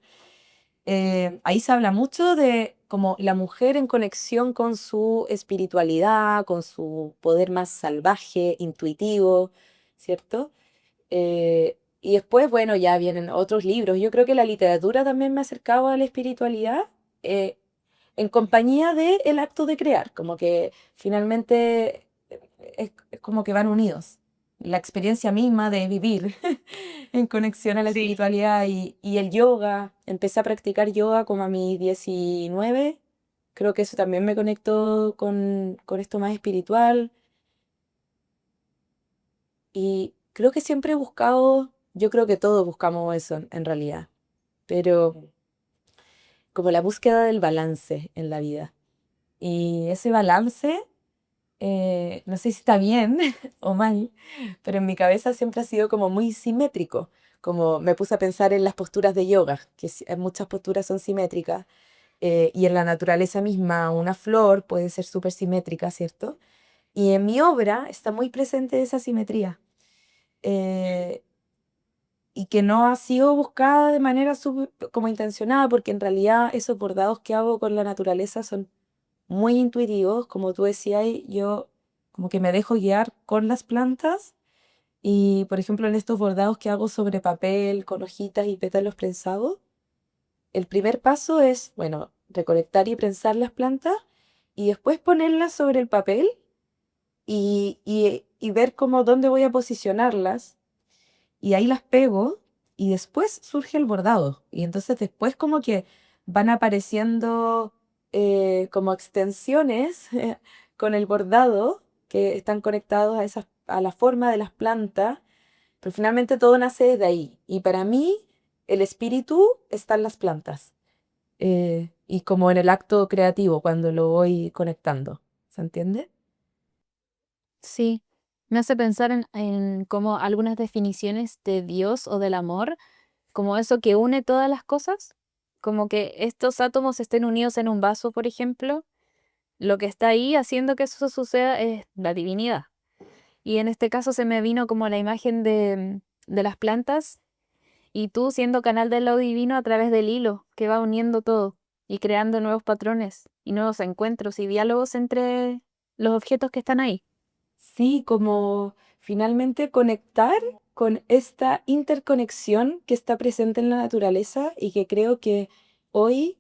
B: Ahí se habla mucho de como la mujer en conexión con su espiritualidad, con su poder más salvaje, intuitivo, ¿cierto? Y después, bueno, ya vienen otros libros. Yo creo que la literatura también me ha acercado a la espiritualidad eh, en compañía de el acto de crear, como que finalmente es como que van unidos. La experiencia misma de vivir en conexión a la
A: Sí.
B: espiritualidad y el yoga. Empecé a practicar yoga como a mis 19. Creo que eso también me conectó con esto más espiritual. Y creo que siempre he buscado, yo creo que todos buscamos eso en realidad, pero como la búsqueda del balance en la vida. Y ese balance, no sé si está bien o mal, pero en mi cabeza siempre ha sido como muy simétrico. Como me puse a pensar en las posturas de yoga, que muchas posturas son simétricas, y en la naturaleza misma una flor puede ser súper simétrica, ¿cierto? Y en mi obra está muy presente esa simetría. eh, y que no ha sido buscada de manera como intencionada, porque en realidad esos bordados que hago con la naturaleza son muy intuitivos, como tú decías, yo como que me dejo guiar con las plantas y por ejemplo en estos bordados que hago sobre papel, con hojitas y pétalos prensados, el primer paso es, bueno, recolectar y prensar las plantas y después ponerlas sobre el papel y ver cómo dónde voy a posicionarlas y ahí las pego y después surge el bordado. Y entonces después como que van apareciendo como extensiones con el bordado que están conectados a la forma de las plantas, pero finalmente todo nace desde ahí. Y para mí el espíritu está en las plantas y como en el acto creativo cuando lo voy conectando. ¿Se entiende?
A: Sí, me hace pensar en cómo algunas definiciones de Dios o del amor, como eso que une todas las cosas, como que estos átomos estén unidos en un vaso, por ejemplo, lo que está ahí haciendo que eso suceda es la divinidad. Y en este caso se me vino como la imagen de las plantas y tú siendo canal de lo divino a través del hilo que va uniendo todo y creando nuevos patrones y nuevos encuentros y diálogos entre los objetos que están ahí.
B: Sí, como finalmente conectar con esta interconexión que está presente en la naturaleza y que creo que hoy,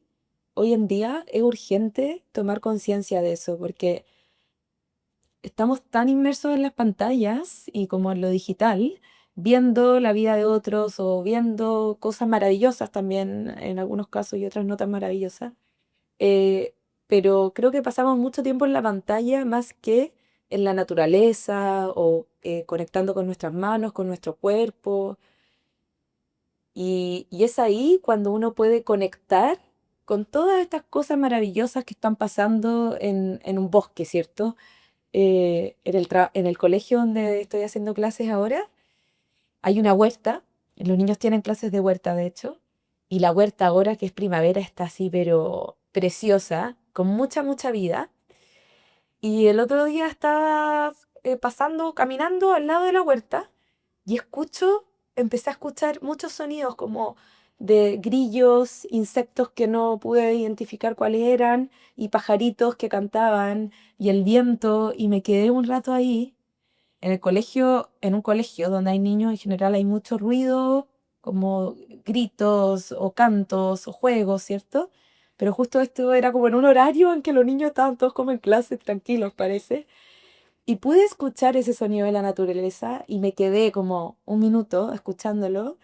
B: hoy en día es urgente tomar conciencia de eso, porque estamos tan inmersos en las pantallas y como en lo digital, viendo la vida de otros o viendo cosas maravillosas también en algunos casos y otras no tan maravillosas. Eh, pero creo que pasamos mucho tiempo en la pantalla más que en la naturaleza o conectando con nuestras manos, con nuestro cuerpo. Y es ahí cuando uno puede conectar con todas estas cosas maravillosas que están pasando en un bosque, ¿cierto? En el colegio donde estoy haciendo clases ahora, hay una huerta. Los niños tienen clases de huerta, de hecho. Y la huerta ahora, que es primavera, está así, pero preciosa, con mucha, mucha vida. Y el otro día estaba pasando, caminando al lado de la huerta y empecé a escuchar muchos sonidos como de grillos, insectos que no pude identificar cuáles eran, y pajaritos que cantaban, y el viento, y me quedé un rato ahí. En el colegio, en un colegio donde hay niños, en general hay mucho ruido, como gritos o cantos o juegos, ¿cierto? Pero justo esto era como en un horario en que los niños estaban todos como en clase, tranquilos, parece. Y pude escuchar ese sonido de la naturaleza y me quedé como un minuto escuchándolo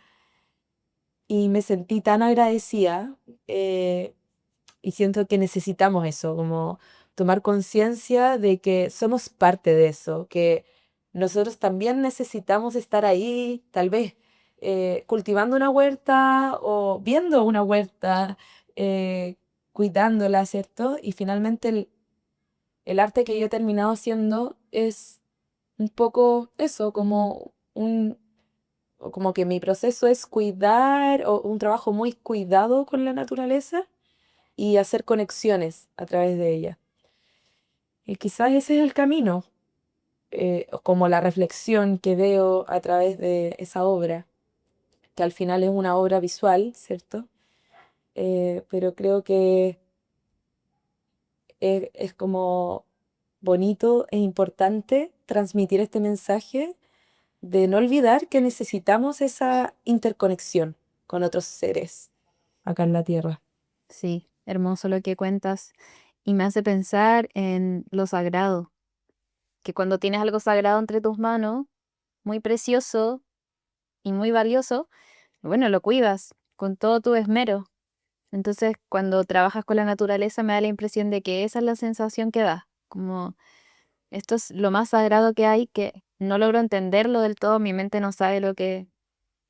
B: y me sentí tan agradecida. Y siento que necesitamos eso, como tomar conciencia de que somos parte de eso, que nosotros también necesitamos estar ahí, tal vez cultivando una huerta o viendo una huerta, eh, cuidándola, ¿cierto? Y finalmente el arte que yo he terminado haciendo es un poco eso, o como que mi proceso es cuidar, o un trabajo muy cuidado con la naturaleza y hacer conexiones a través de ella. Y quizás ese es el camino, o como la reflexión que veo a través de esa obra, que al final es una obra visual, ¿cierto? Pero creo que es como bonito e importante transmitir este mensaje de no olvidar que necesitamos esa interconexión con otros seres acá en la Tierra.
A: Sí, hermoso lo que cuentas y me hace pensar en lo sagrado, que cuando tienes algo sagrado entre tus manos, muy precioso y muy valioso, bueno, lo cuidas con todo tu esmero. Entonces, cuando trabajas con la naturaleza, me da la impresión de que esa es la sensación que da, como esto es lo más sagrado que hay, que no logro entenderlo del todo, mi mente no sabe lo que,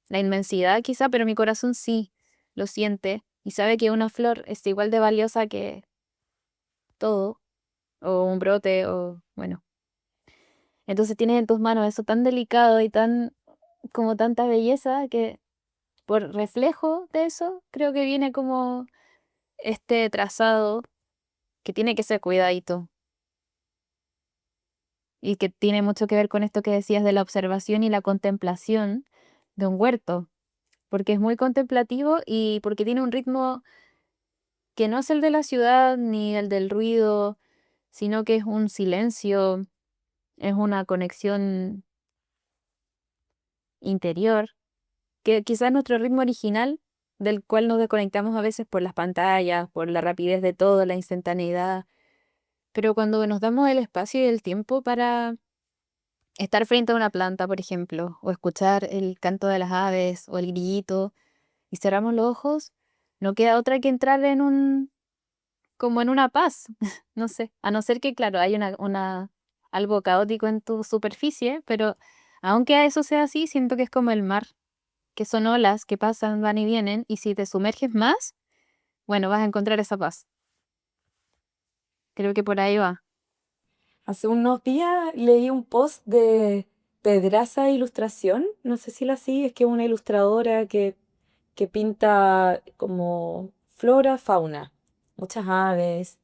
A: la inmensidad quizá, pero mi corazón sí lo siente y sabe que una flor es igual de valiosa que todo, o un brote, o bueno. Entonces tienes en tus manos eso tan delicado y tan, como tanta belleza que por reflejo de eso, creo que viene como este trazado que tiene que ser cuidadito y que tiene mucho que ver con esto que decías de la observación y la contemplación de un huerto, porque es muy contemplativo y porque tiene un ritmo que no es el de la ciudad ni el del ruido, sino que es un silencio, es una conexión interior, que quizás nuestro ritmo original, del cual nos desconectamos a veces por las pantallas, por la rapidez de todo, la instantaneidad, pero cuando nos damos el espacio y el tiempo para estar frente a una planta, por ejemplo, o escuchar el canto de las aves o el grillito y cerramos los ojos, no queda otra que entrar en como en una paz, no sé, a no ser que, claro, hay algo caótico en tu superficie, pero aunque eso sea así, siento que es como el mar, que son olas que pasan, van y vienen, y si te sumerges más, bueno, vas a encontrar esa paz. Creo que por ahí va.
B: Hace unos días leí un post de Pedraza Ilustración, no sé si la sigue, es que es una ilustradora que pinta como flora, fauna, muchas aves,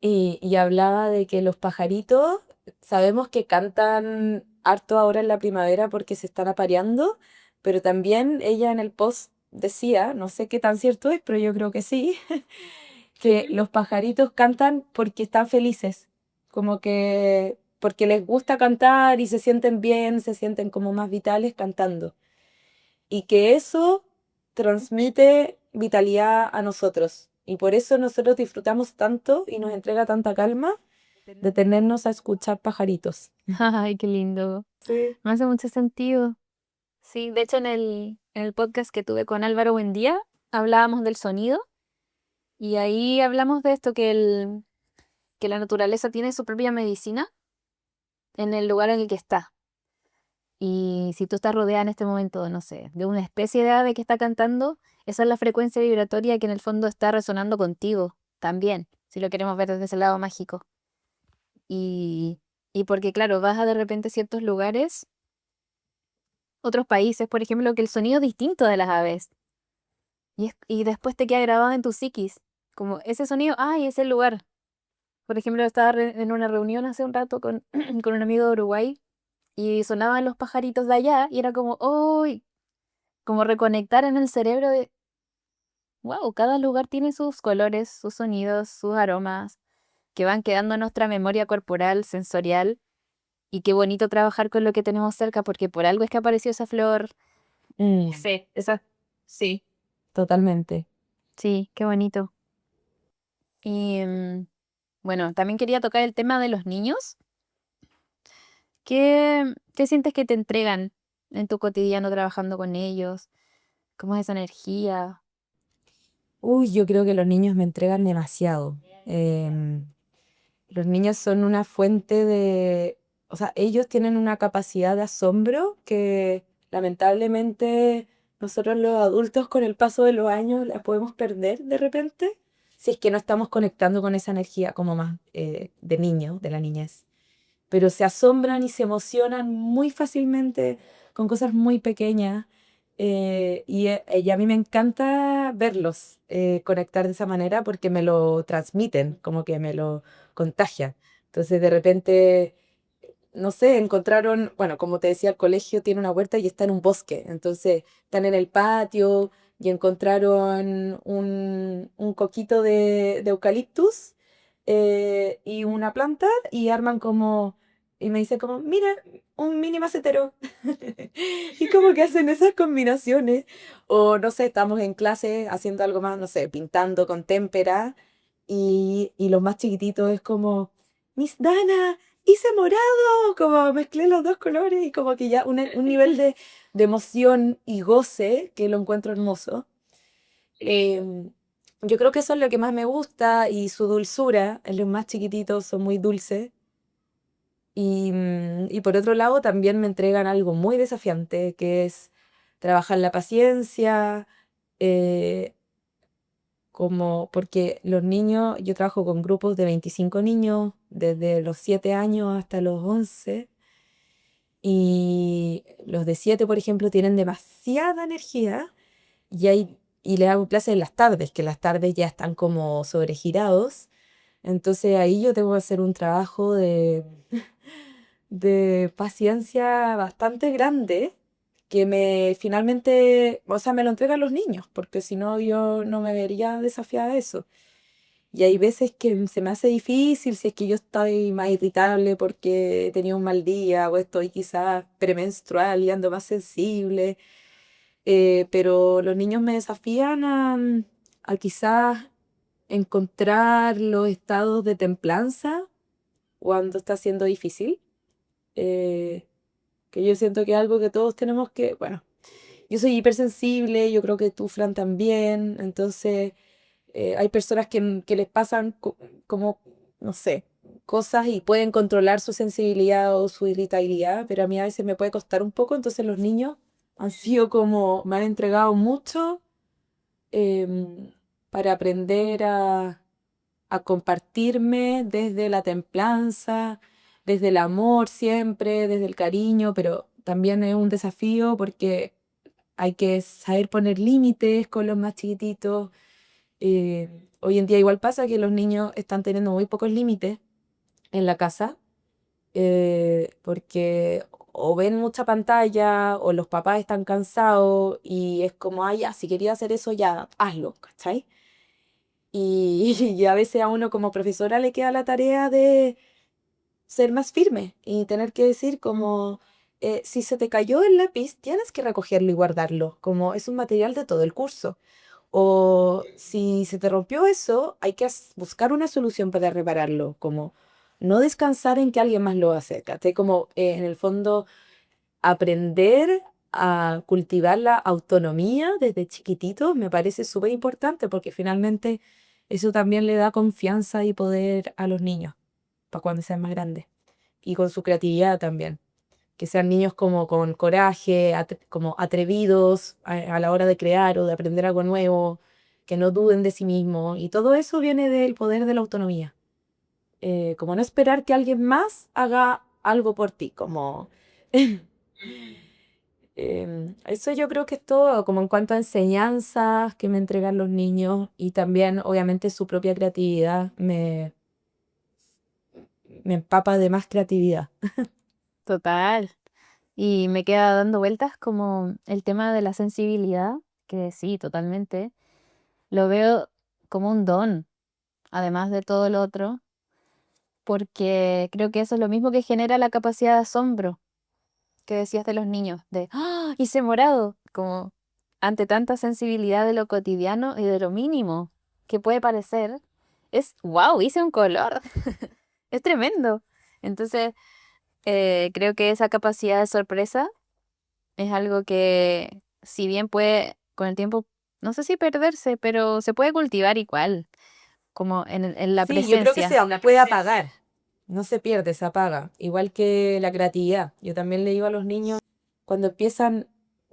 B: y hablaba de que los pajaritos, sabemos que cantan harto ahora en la primavera porque se están apareando, pero también ella en el post decía, no sé qué tan cierto es, pero yo creo que sí, que los pajaritos cantan porque están felices, como que porque les gusta cantar y se sienten bien, se sienten como más vitales cantando. Y que eso transmite vitalidad a nosotros. Y por eso nosotros disfrutamos tanto y nos entrega tanta calma detenernos a escuchar pajaritos.
A: Ay, qué lindo.
B: Sí.
A: Me hace mucho sentido. Sí, de hecho en el podcast que tuve con Álvaro Buendía hablábamos del sonido y ahí hablamos de esto, que la naturaleza tiene su propia medicina en el lugar en el que está. Y si tú estás rodeada en este momento, no sé, de una especie de ave que está cantando, esa es la frecuencia vibratoria que en el fondo está resonando contigo también, si lo queremos ver desde ese lado mágico. Y, y porque, claro, vas a de repente a ciertos lugares, otros países, por ejemplo, que el sonido es distinto de las aves. Y después te queda grabado en tu psiquis. Como ese sonido, ay, ese lugar. Por ejemplo, estaba en una reunión hace un rato con, con un amigo de Uruguay y sonaban los pajaritos de allá y era como, ¡uy! Como reconectar en el cerebro de, wow, cada lugar tiene sus colores, sus sonidos, sus aromas, que van quedando en nuestra memoria corporal, sensorial. Y qué bonito trabajar con lo que tenemos cerca, porque por algo es que apareció esa flor.
B: Mm,
A: Sí, esa, sí.
B: totalmente.
A: Sí, qué bonito. Y bueno, también quería tocar el tema de los niños. ¿Qué sientes que te entregan en tu cotidiano trabajando con ellos? ¿Cómo es esa energía?
B: Uy, yo creo que los niños me entregan demasiado. Em, los niños son una fuente de, o sea, ellos tienen una capacidad de asombro que lamentablemente nosotros los adultos con el paso de los años la podemos perder de repente si es que no estamos conectando con esa energía como más de niño, de la niñez. Pero se asombran y se emocionan muy fácilmente con cosas muy pequeñas. Y a mí me encanta verlos conectar de esa manera porque me lo transmiten, como que me lo contagian. Entonces de repente, no sé, encontraron, bueno, como te decía, el colegio tiene una huerta y está en un bosque. Entonces están en el patio y encontraron un coquito de eucaliptus y una planta y arman como, y me dice como, mira, un mini macetero. Y como que hacen esas combinaciones. O no sé, estamos en clase haciendo algo más, no sé, pintando con témpera y los más chiquititos es como, Miss Dana, hice morado, como mezclé los dos colores y como que ya un nivel de emoción y goce que lo encuentro hermoso. Em, yo creo que eso es lo que más me gusta y su dulzura, los más chiquititos son muy dulces. Y por otro lado también me entregan algo muy desafiante, que es trabajar la paciencia, eh, como porque los niños, yo trabajo con grupos de 25 niños, desde los 7 años hasta los 11, y los de 7 por ejemplo, tienen demasiada energía y le hago clases en las tardes, que las tardes ya están como sobregirados. Entonces ahí yo tengo que hacer un trabajo de paciencia bastante grande que me finalmente, o sea, me lo entregan los niños, porque si no yo no me vería desafiada a eso. Y hay veces que se me hace difícil si es que yo estoy más irritable porque he tenido un mal día o estoy quizás premenstrual y ando más sensible, pero los niños me desafían a quizás encontrar los estados de templanza cuando está siendo difícil. eh, que yo siento que es algo que todos tenemos que, bueno, yo soy hipersensible, yo creo que tú, Fran, también, entonces hay personas que les pasan como, no sé, cosas y pueden controlar su sensibilidad o su irritabilidad, pero a mí a veces me puede costar un poco, entonces los niños han sido como, me han entregado mucho em, para aprender a compartirme desde la templanza, desde el amor siempre, desde el cariño, pero también es un desafío porque hay que saber poner límites con los más chiquititos. Hoy en día igual pasa que los niños están teniendo muy pocos límites en la casa porque o ven mucha pantalla o los papás están cansados y es como, ah, ya, si quería hacer eso, ya, hazlo, ¿cachai? Y a veces a uno como profesora le queda la tarea de ser más firme y tener que decir como, si se te cayó el lápiz, tienes que recogerlo y guardarlo, como es un material de todo el curso. O si se te rompió eso, hay que buscar una solución para repararlo, como no descansar en que alguien más lo hace, ¿cachai? Como en el fondo aprender a cultivar la autonomía desde chiquitito me parece súper importante porque finalmente eso también le da confianza y poder a los niños para cuando sean más grandes y con su creatividad también. Que sean niños como con coraje, como atrevidos a la hora de crear o de aprender algo nuevo, que no duden de sí mismos. Y todo eso viene del poder de la autonomía. Como no esperar que alguien más haga algo por ti, como... eso yo creo que es todo, como en cuanto a enseñanzas que me entregan los niños y también obviamente su propia creatividad me empapa de más creatividad.
A: Total. Y me queda dando vueltas como el tema de la sensibilidad, que sí, totalmente. Lo veo como un don, además de todo lo otro, porque creo que eso es lo mismo que genera la capacidad de asombro que decías de los niños, de ¡ah! Hice morado, como ante tanta sensibilidad de lo cotidiano y de lo mínimo que puede parecer, es wow, hice un color, es tremendo. Entonces, creo que esa capacidad de sorpresa es algo que, si bien puede con el tiempo, no sé si perderse, pero se puede cultivar igual, como en la
B: Sí, yo creo que
A: presencia.
B: se puede apagar, no se pierde, se apaga, igual que la creatividad. Yo también le digo a los niños cuando empiezan,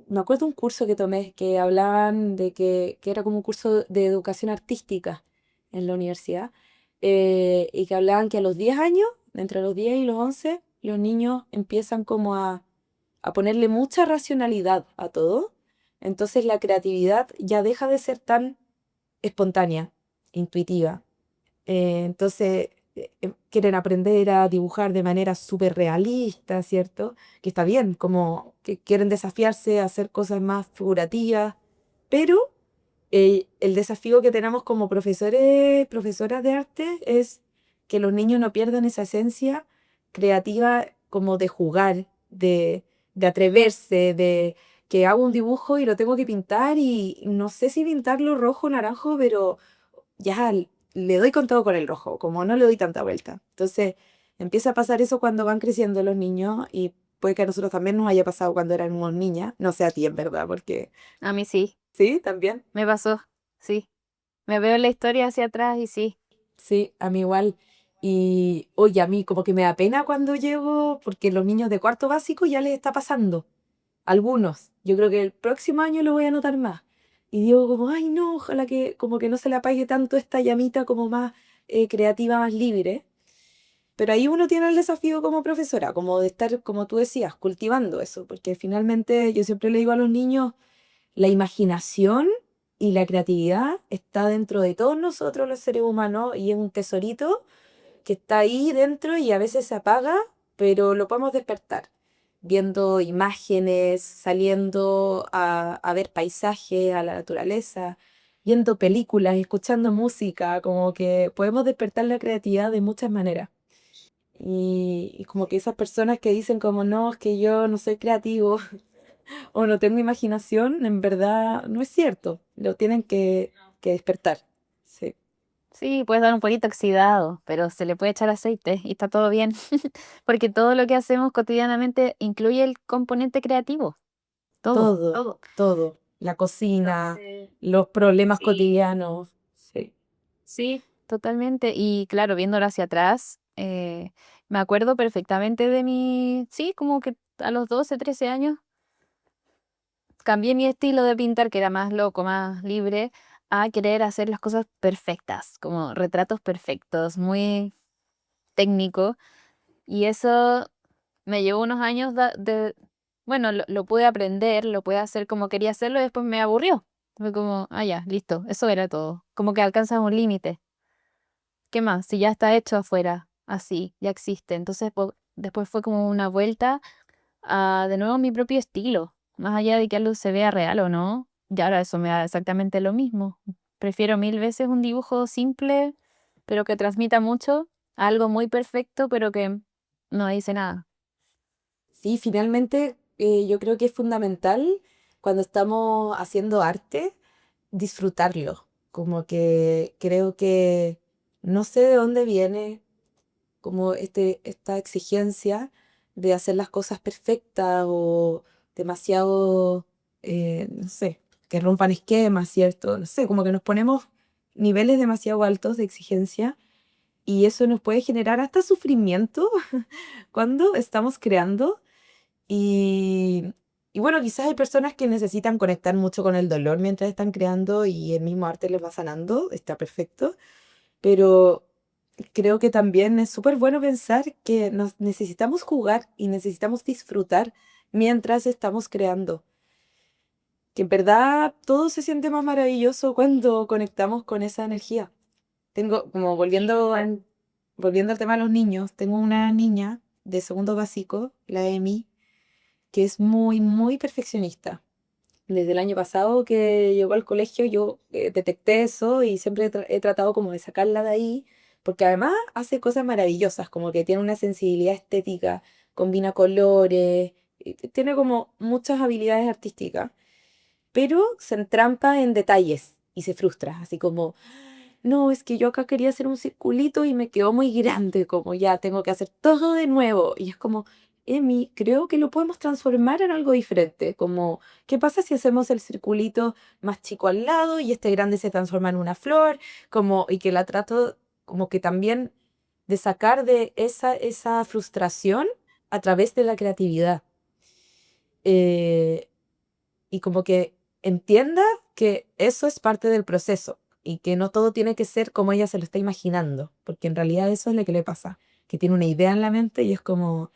B: me acuerdo un curso que tomé que hablaban de que era como un curso de educación artística en la universidad, y que hablaban que a los 10 años, entre los 10 y los 11 los niños empiezan como a ponerle mucha racionalidad a todo. Entonces la creatividad ya deja de ser tan espontánea, intuitiva. Entonces, quieren aprender a dibujar de manera súper realista, ¿cierto? Que está bien, como que quieren desafiarse a hacer cosas más figurativas, pero el desafío que tenemos como profesores, profesoras de arte es que los niños no pierdan esa esencia creativa como de jugar, de atreverse, de que hago un dibujo y lo tengo que pintar y no sé si pintarlo rojo o naranjo, pero ya le doy con todo con el rojo, como no le doy tanta vuelta. Entonces empieza a pasar eso cuando van creciendo los niños y puede que a nosotros también nos haya pasado cuando éramos niñas, no sé a ti en verdad, porque
A: A mí sí,
B: sí, también.
A: me pasó, sí. Me veo la historia hacia atrás y sí.
B: Sí, a mí igual. Y oye, a mí como que me da pena cuando llego, porque los niños de cuarto básico ya les está pasando. Algunos. Yo creo que el próximo año lo voy a notar más. Y digo como, ay no, ojalá que como que no se le apague tanto esta llamita como más creativa, más libre. Pero ahí uno tiene el desafío como profesora, como de estar, como tú decías, cultivando eso, porque finalmente yo siempre le digo a los niños, la imaginación y la creatividad está dentro de todos nosotros los seres humanos y es un tesorito que está ahí dentro y a veces se apaga, pero lo podemos despertar, viendo imágenes, saliendo a ver paisajes, a la naturaleza, viendo películas, escuchando música, como que podemos despertar la creatividad de muchas maneras. Y como que esas personas que dicen como no, es que yo no soy creativo o no tengo imaginación, en verdad no es cierto. Lo tienen que despertar. Sí.
A: Sí, puedes dar un poquito oxidado, pero se le puede echar aceite y está todo bien. Porque todo lo que hacemos cotidianamente incluye el componente creativo. Todo.
B: Todo, todo. La cocina, los problemas cotidianos. Sí.
A: Sí, totalmente. Y claro, viéndolo hacia atrás, me acuerdo perfectamente de mi, sí, como que a los 12, 13 años cambié mi estilo de pintar, que era más loco, más libre, a querer hacer las cosas perfectas, como retratos perfectos, muy técnico. Y eso me llevó unos años bueno, lo pude aprender, lo pude hacer como quería hacerlo y después me aburrió. Fue como, ah, ya, listo, eso era todo. Como que alcanzas un límite. ¿Qué más? Si ya está hecho afuera, así, ya existe. Entonces, después fue como una vuelta a de nuevo mi propio estilo, más allá de que algo se vea real o no. Y ahora eso me da exactamente lo mismo. Prefiero mil veces un dibujo simple, pero que transmita mucho, a algo muy perfecto, pero que no dice nada.
B: Sí, finalmente yo creo que es fundamental cuando estamos haciendo arte disfrutarlo. Como que creo que no sé de dónde viene, como esta exigencia de hacer las cosas perfectas o demasiado, no sé, que rompan esquemas, ¿cierto? No sé, como que nos ponemos niveles demasiado altos de exigencia y eso nos puede generar hasta sufrimiento cuando estamos creando y, y bueno, quizás hay personas que necesitan conectar mucho con el dolor mientras están creando y el mismo arte les va sanando, está perfecto, pero creo que también es súper bueno pensar que nos necesitamos jugar y necesitamos disfrutar mientras estamos creando. Que en verdad todo se siente más maravilloso cuando conectamos con esa energía. Tengo, como volviendo al tema de los niños, tengo una niña de segundo básico, la Emi, que es muy, muy perfeccionista. Desde el año pasado que llegó al colegio yo detecté eso y siempre he tratado como de sacarla de ahí, porque además hace cosas maravillosas, como que tiene una sensibilidad estética, combina colores, y tiene como muchas habilidades artísticas, pero se entrampa en detalles y se frustra, así como, no, es que yo acá quería hacer un circulito y me quedó muy grande, como ya tengo que hacer todo de nuevo. Y es como, Emi, creo que lo podemos transformar en algo diferente, como, ¿qué pasa si hacemos el circulito más chico al lado y este grande se transforma en una flor? Como, y que la trato como que también de sacar de esa frustración a través de la creatividad. Eh, y como que entienda que eso es parte del proceso y que no todo tiene que ser como ella se lo está imaginando, porque en realidad eso es lo que le pasa, que tiene una idea en la mente y es como,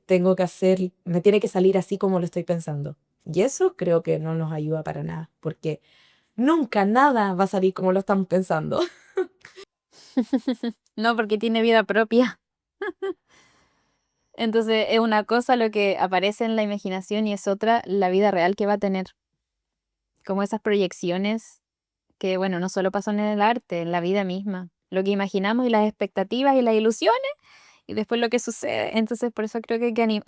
B: tengo que hacer, me tiene que salir así como lo estoy pensando. Y eso creo que no nos ayuda para nada, porque nunca nada va a salir como lo estamos pensando.
A: No, porque tiene vida propia. Entonces es una cosa lo que aparece en la imaginación y es otra la vida real que va a tener. Como esas proyecciones que, bueno, no solo pasan en el arte, en la vida misma. Lo que imaginamos y las expectativas y las ilusiones y después lo que sucede. Entonces por eso creo que hay que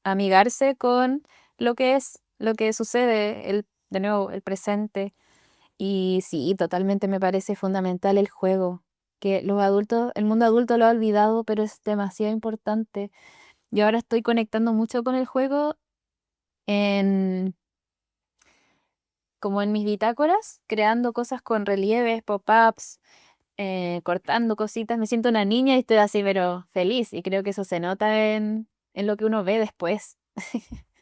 A: amigarse con lo que es, lo que sucede, de nuevo, el presente. Y sí, totalmente me parece fundamental el juego, que los adultos, el mundo adulto lo ha olvidado, pero es demasiado importante. Yo ahora estoy conectando mucho con el juego en, como en mis bitácoras, creando cosas con relieves, pop-ups, cortando cositas. Me siento una niña y estoy así, pero feliz. Y creo que eso se nota en lo que uno ve después.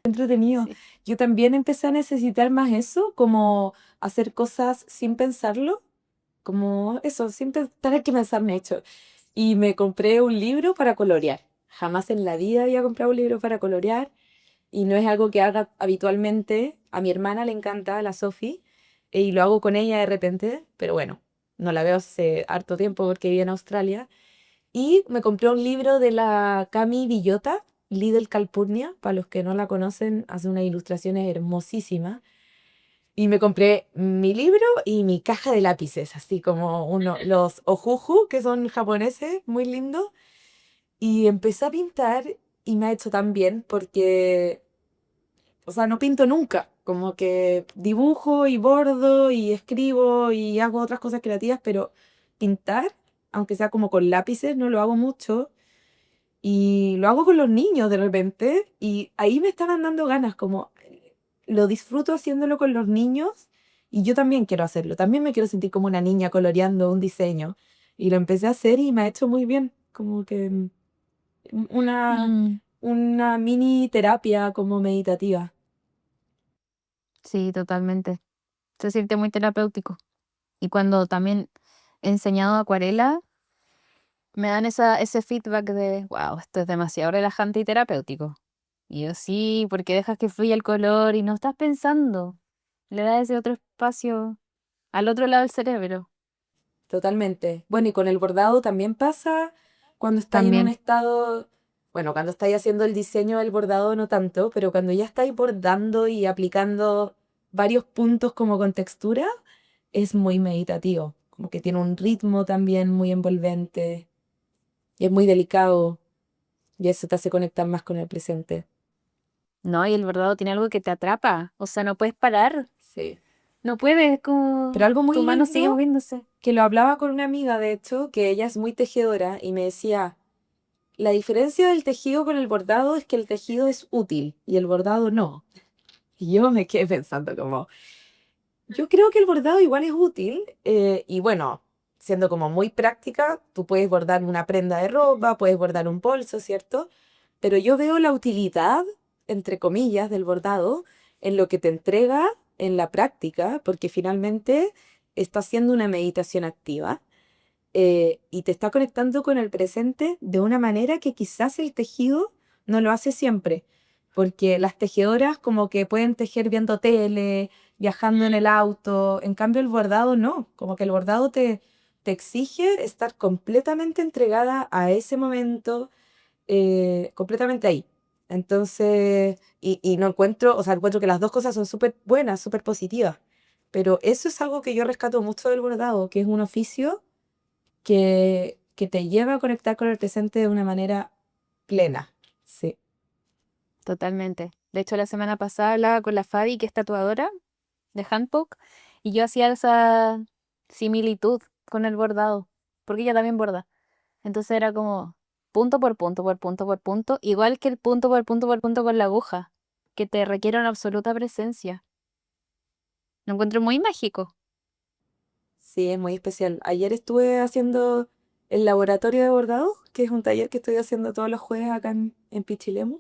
B: Entretenido.
A: Sí.
B: Yo también empecé a necesitar más eso, como hacer cosas sin pensarlo, como eso, sin tener que pensar hecho. Y me compré un libro para colorear. Jamás en la vida había comprado un libro para colorear y no es algo que haga habitualmente. A mi hermana le encanta, a la Sophie, y lo hago con ella de repente, pero bueno, no la veo hace harto tiempo porque vive en Australia. Y me compré un libro de la Cami Villota, Lidl Calpurnia, para los que no la conocen, hace unas ilustraciones hermosísimas. Y me compré mi libro y mi caja de lápices, así como los ojuju, que son japoneses, muy lindos. Y empecé a pintar y me ha hecho tan bien porque, o sea, no pinto nunca. Como que dibujo y bordo y escribo y hago otras cosas creativas, pero pintar, aunque sea como con lápices, no lo hago mucho. Y lo hago con los niños de repente y ahí me estaban dando ganas, como lo disfruto haciéndolo con los niños y yo también quiero hacerlo. También me quiero sentir como una niña coloreando un diseño. Y lo empecé a hacer y me ha hecho muy bien, como que una,
A: Mm,
B: una mini terapia como meditativa.
A: sí, totalmente. Se siente muy terapéutico. Y cuando también he enseñado acuarela, me dan ese feedback de, wow, esto es demasiado relajante y terapéutico. Y yo sí, porque dejas que fluya el color y no estás pensando. Le das ese otro espacio al otro lado del cerebro.
B: Totalmente. Bueno, y con el bordado también pasa cuando estáis en un
A: También.
B: estado, bueno, cuando estáis haciendo el diseño del bordado no tanto, pero cuando ya estáis bordando y aplicando varios puntos como con textura, es muy meditativo. Como que tiene un ritmo también muy envolvente y es muy delicado y eso te hace conectar más con el presente.
A: No, y el bordado tiene algo que te atrapa. O sea, no puedes parar.
B: Sí.
A: No puedes,
B: Pero
A: como
B: algo muy
A: tu mano sigue
B: lindo,
A: moviéndose.
B: que lo hablaba con una amiga, de hecho, que ella es muy tejedora y me decía, la diferencia del tejido con el bordado es que el tejido es útil y el bordado no. Y yo me quedé pensando como, yo creo que el bordado igual es útil y bueno, siendo como muy práctica, tú puedes bordar una prenda de ropa, puedes bordar un bolso, ¿cierto? Pero yo veo la utilidad, entre comillas, del bordado en lo que te entrega en la práctica, porque finalmente está haciendo una meditación activa y te está conectando con el presente de una manera que quizás el tejido no lo hace siempre, porque las tejedoras como que pueden tejer viendo tele, viajando en el auto, en cambio el bordado no, como que el bordado te exige estar completamente entregada a ese momento, completamente ahí. Entonces, y no encuentro, o sea, encuentro que las dos cosas son súper buenas, súper positivas, pero eso es algo que yo rescato mucho del bordado, que es un oficio que te lleva a conectar con el presente de una manera plena. Sí.
A: Totalmente. De hecho, la semana pasada hablaba con la Fabi, que es tatuadora de handpoke, y yo hacía esa similitud con el bordado, porque ella también borda. Entonces era como punto por punto, por punto por punto, igual que el punto por punto por punto con la aguja, que te requiere una absoluta presencia. Lo encuentro muy mágico.
B: Sí, es muy especial. Ayer estuve haciendo el laboratorio de bordado, que es un taller que estoy haciendo todos los jueves acá en Pichilemu,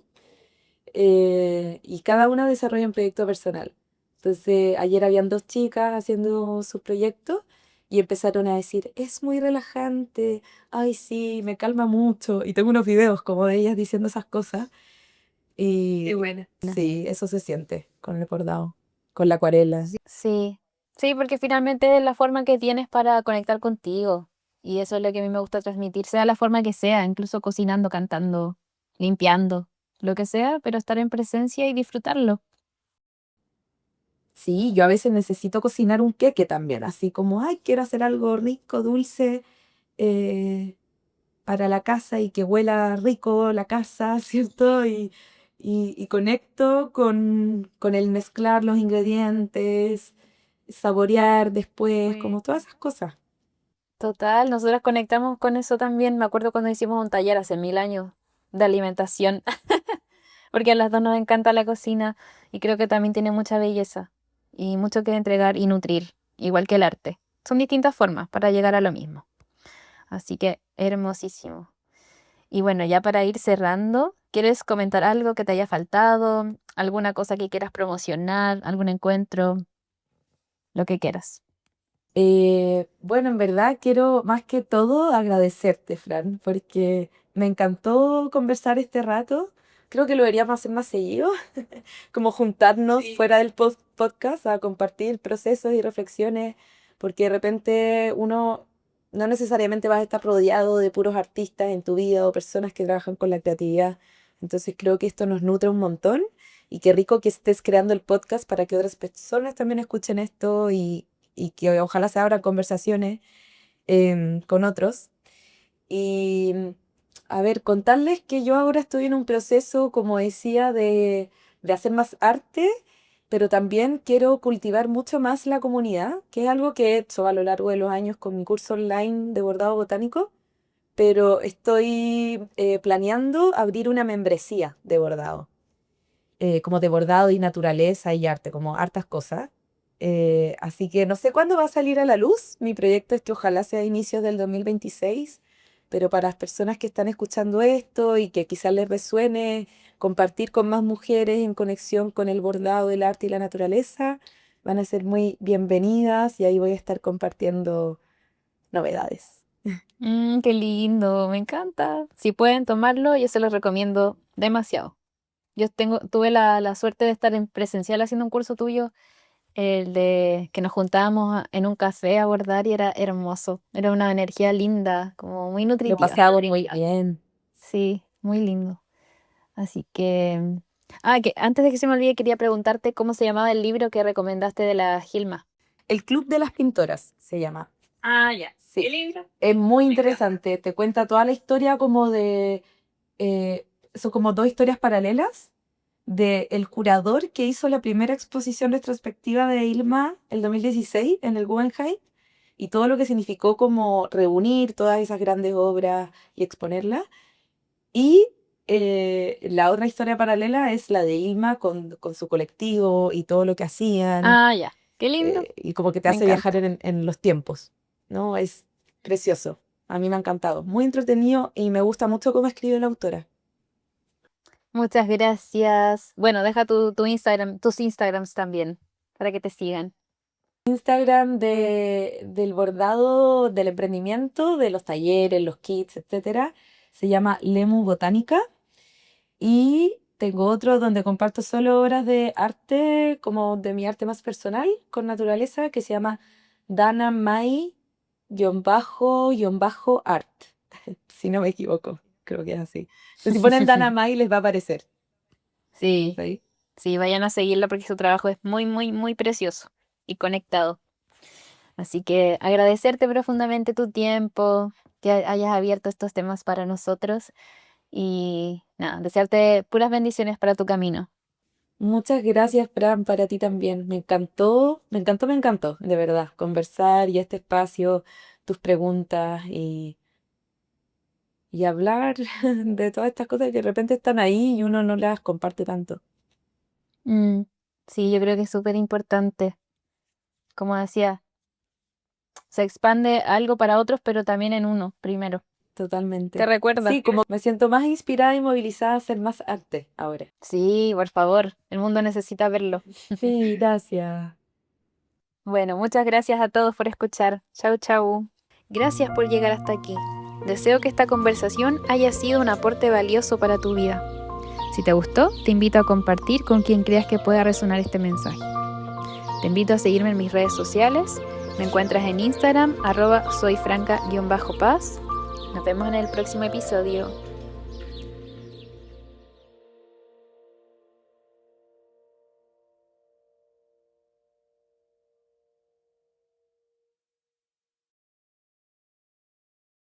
B: y cada una desarrolla un proyecto personal. Entonces, ayer habían dos chicas haciendo sus proyectos y empezaron a decir, es muy relajante, ay sí, me calma mucho. Y tengo unos videos como de ellas diciendo esas cosas.
A: Qué
B: Y
A: buena.
B: sí, eso se siente con el bordado, con la acuarela.
A: Sí, sí, porque finalmente es la forma que tienes para conectar contigo. Y eso es lo que a mí me gusta transmitir, sea la forma que sea, incluso cocinando, cantando, limpiando, lo que sea, pero estar en presencia y disfrutarlo.
B: Sí, yo a veces necesito cocinar un queque también, así como, ay, quiero hacer algo rico, dulce, eh, para la casa y que huela rico la casa, ¿cierto? Y conecto con el mezclar los ingredientes, saborear después, como todas esas cosas.
A: Total, nosotras conectamos con eso también. Me acuerdo cuando hicimos un taller hace 1000 años de alimentación, porque a las dos nos encanta la cocina y creo que también tiene mucha belleza y mucho que entregar y nutrir, igual que el arte. Son distintas formas para llegar a lo mismo. Así que hermosísimo. Y bueno, ya para ir cerrando, ¿quieres comentar algo que te haya faltado? ¿Alguna cosa que quieras promocionar? ¿Algún encuentro? Lo que quieras.
B: Bueno, en verdad quiero más que todo agradecerte, Fran, porque me encantó conversar este rato. Creo que lo deberíamos hacer más seguido, como juntarnos
A: Sí.
B: fuera del podcast a compartir procesos y reflexiones, porque de repente uno no necesariamente vas a estar rodeado de puros artistas en tu vida o personas que trabajan con la creatividad. Entonces creo que esto nos nutre un montón y qué rico que estés creando el podcast para que otras personas también escuchen esto y que ojalá se abran conversaciones con otros. Y a ver, contarles que yo ahora estoy en un proceso, como decía, de hacer más arte, pero también quiero cultivar mucho más la comunidad, que es algo que he hecho a lo largo de los años con mi curso online de bordado botánico, pero estoy planeando abrir una membresía de bordado, como de bordado y naturaleza y arte, como hartas cosas. Así que no sé cuándo va a salir a la luz. Mi proyecto es que ojalá sea a inicios del 2026, pero para las personas que están escuchando esto y que quizás les resuene compartir con más mujeres en conexión con el bordado, el arte y la naturaleza, van a ser muy bienvenidas y ahí voy a estar compartiendo novedades.
A: Qué lindo, me encanta. Si pueden tomarlo, yo se los recomiendo demasiado. Tuve la suerte de estar en presencial haciendo un curso tuyo, el de que nos juntábamos en un café a bordar y era hermoso. Era una energía linda, como muy
B: Lo pasé
A: nutritiva.
B: ahora muy bien.
A: Sí, muy lindo. Así que, que antes de que se me olvide, quería preguntarte cómo se llamaba el libro que recomendaste de la Gilma.
B: El Club de las Pintoras se llama.
A: Ah, ya.
B: Sí,
A: ¿Qué libro?
B: es muy
A: Me encanta.
B: interesante. Te cuenta toda la historia como de... son como dos historias paralelas del curador que hizo la primera exposición retrospectiva de Ilma el 2016 en el Guggenheim y todo lo que significó como reunir todas esas grandes obras y exponerlas. Y la otra historia paralela es la de Ilma con su colectivo y todo lo que hacían.
A: Ah, ya. Qué lindo.
B: Y como que te
A: Me
B: hace viajar
A: encanta.
B: en los tiempos, ¿no? Es precioso. A mí me ha encantado. Muy entretenido y me gusta mucho cómo escribe la autora.
A: Muchas gracias. Bueno, deja tu Instagram, tus Instagrams también, para que te sigan.
B: Instagram del bordado, del emprendimiento, de los talleres, los kits, etcétera, se llama Lemu Botánica. Y tengo otro donde comparto solo obras de arte, como de mi arte más personal, con naturaleza, que se llama Dana Mai-art, si no me equivoco, creo que es así. Entonces, si ponen Dana Mai les va a aparecer.
A: Sí,
B: ¿Sí?
A: sí, vayan a seguirla porque su trabajo es muy, muy, muy precioso y conectado. Así que agradecerte profundamente tu tiempo, que hayas abierto estos temas para nosotros y nada, desearte puras bendiciones para tu camino.
B: Muchas gracias, Fran, para ti también. Me encantó, me encantó, me encantó, de verdad, conversar y este espacio, tus preguntas y hablar de todas estas cosas que de repente están ahí y uno no las comparte tanto.
A: Mm, sí, yo creo que es súper importante. Como decía, se expande algo para otros, pero también en uno primero. ¿Te
B: Totalmente.
A: recuerda?
B: Sí, como me siento más inspirada y movilizada a hacer más arte ahora.
A: Sí, por favor, el mundo necesita verlo.
B: Sí, gracias.
A: Bueno, muchas gracias a todos por escuchar. Chau, chau. Gracias por llegar hasta aquí. Deseo que esta conversación haya sido un aporte valioso para tu vida. Si te gustó, te invito a compartir con quien creas que pueda resonar este mensaje. Te invito a seguirme en mis redes sociales. Me encuentras en Instagram, @soyfranca_paz. Nos vemos en el próximo episodio.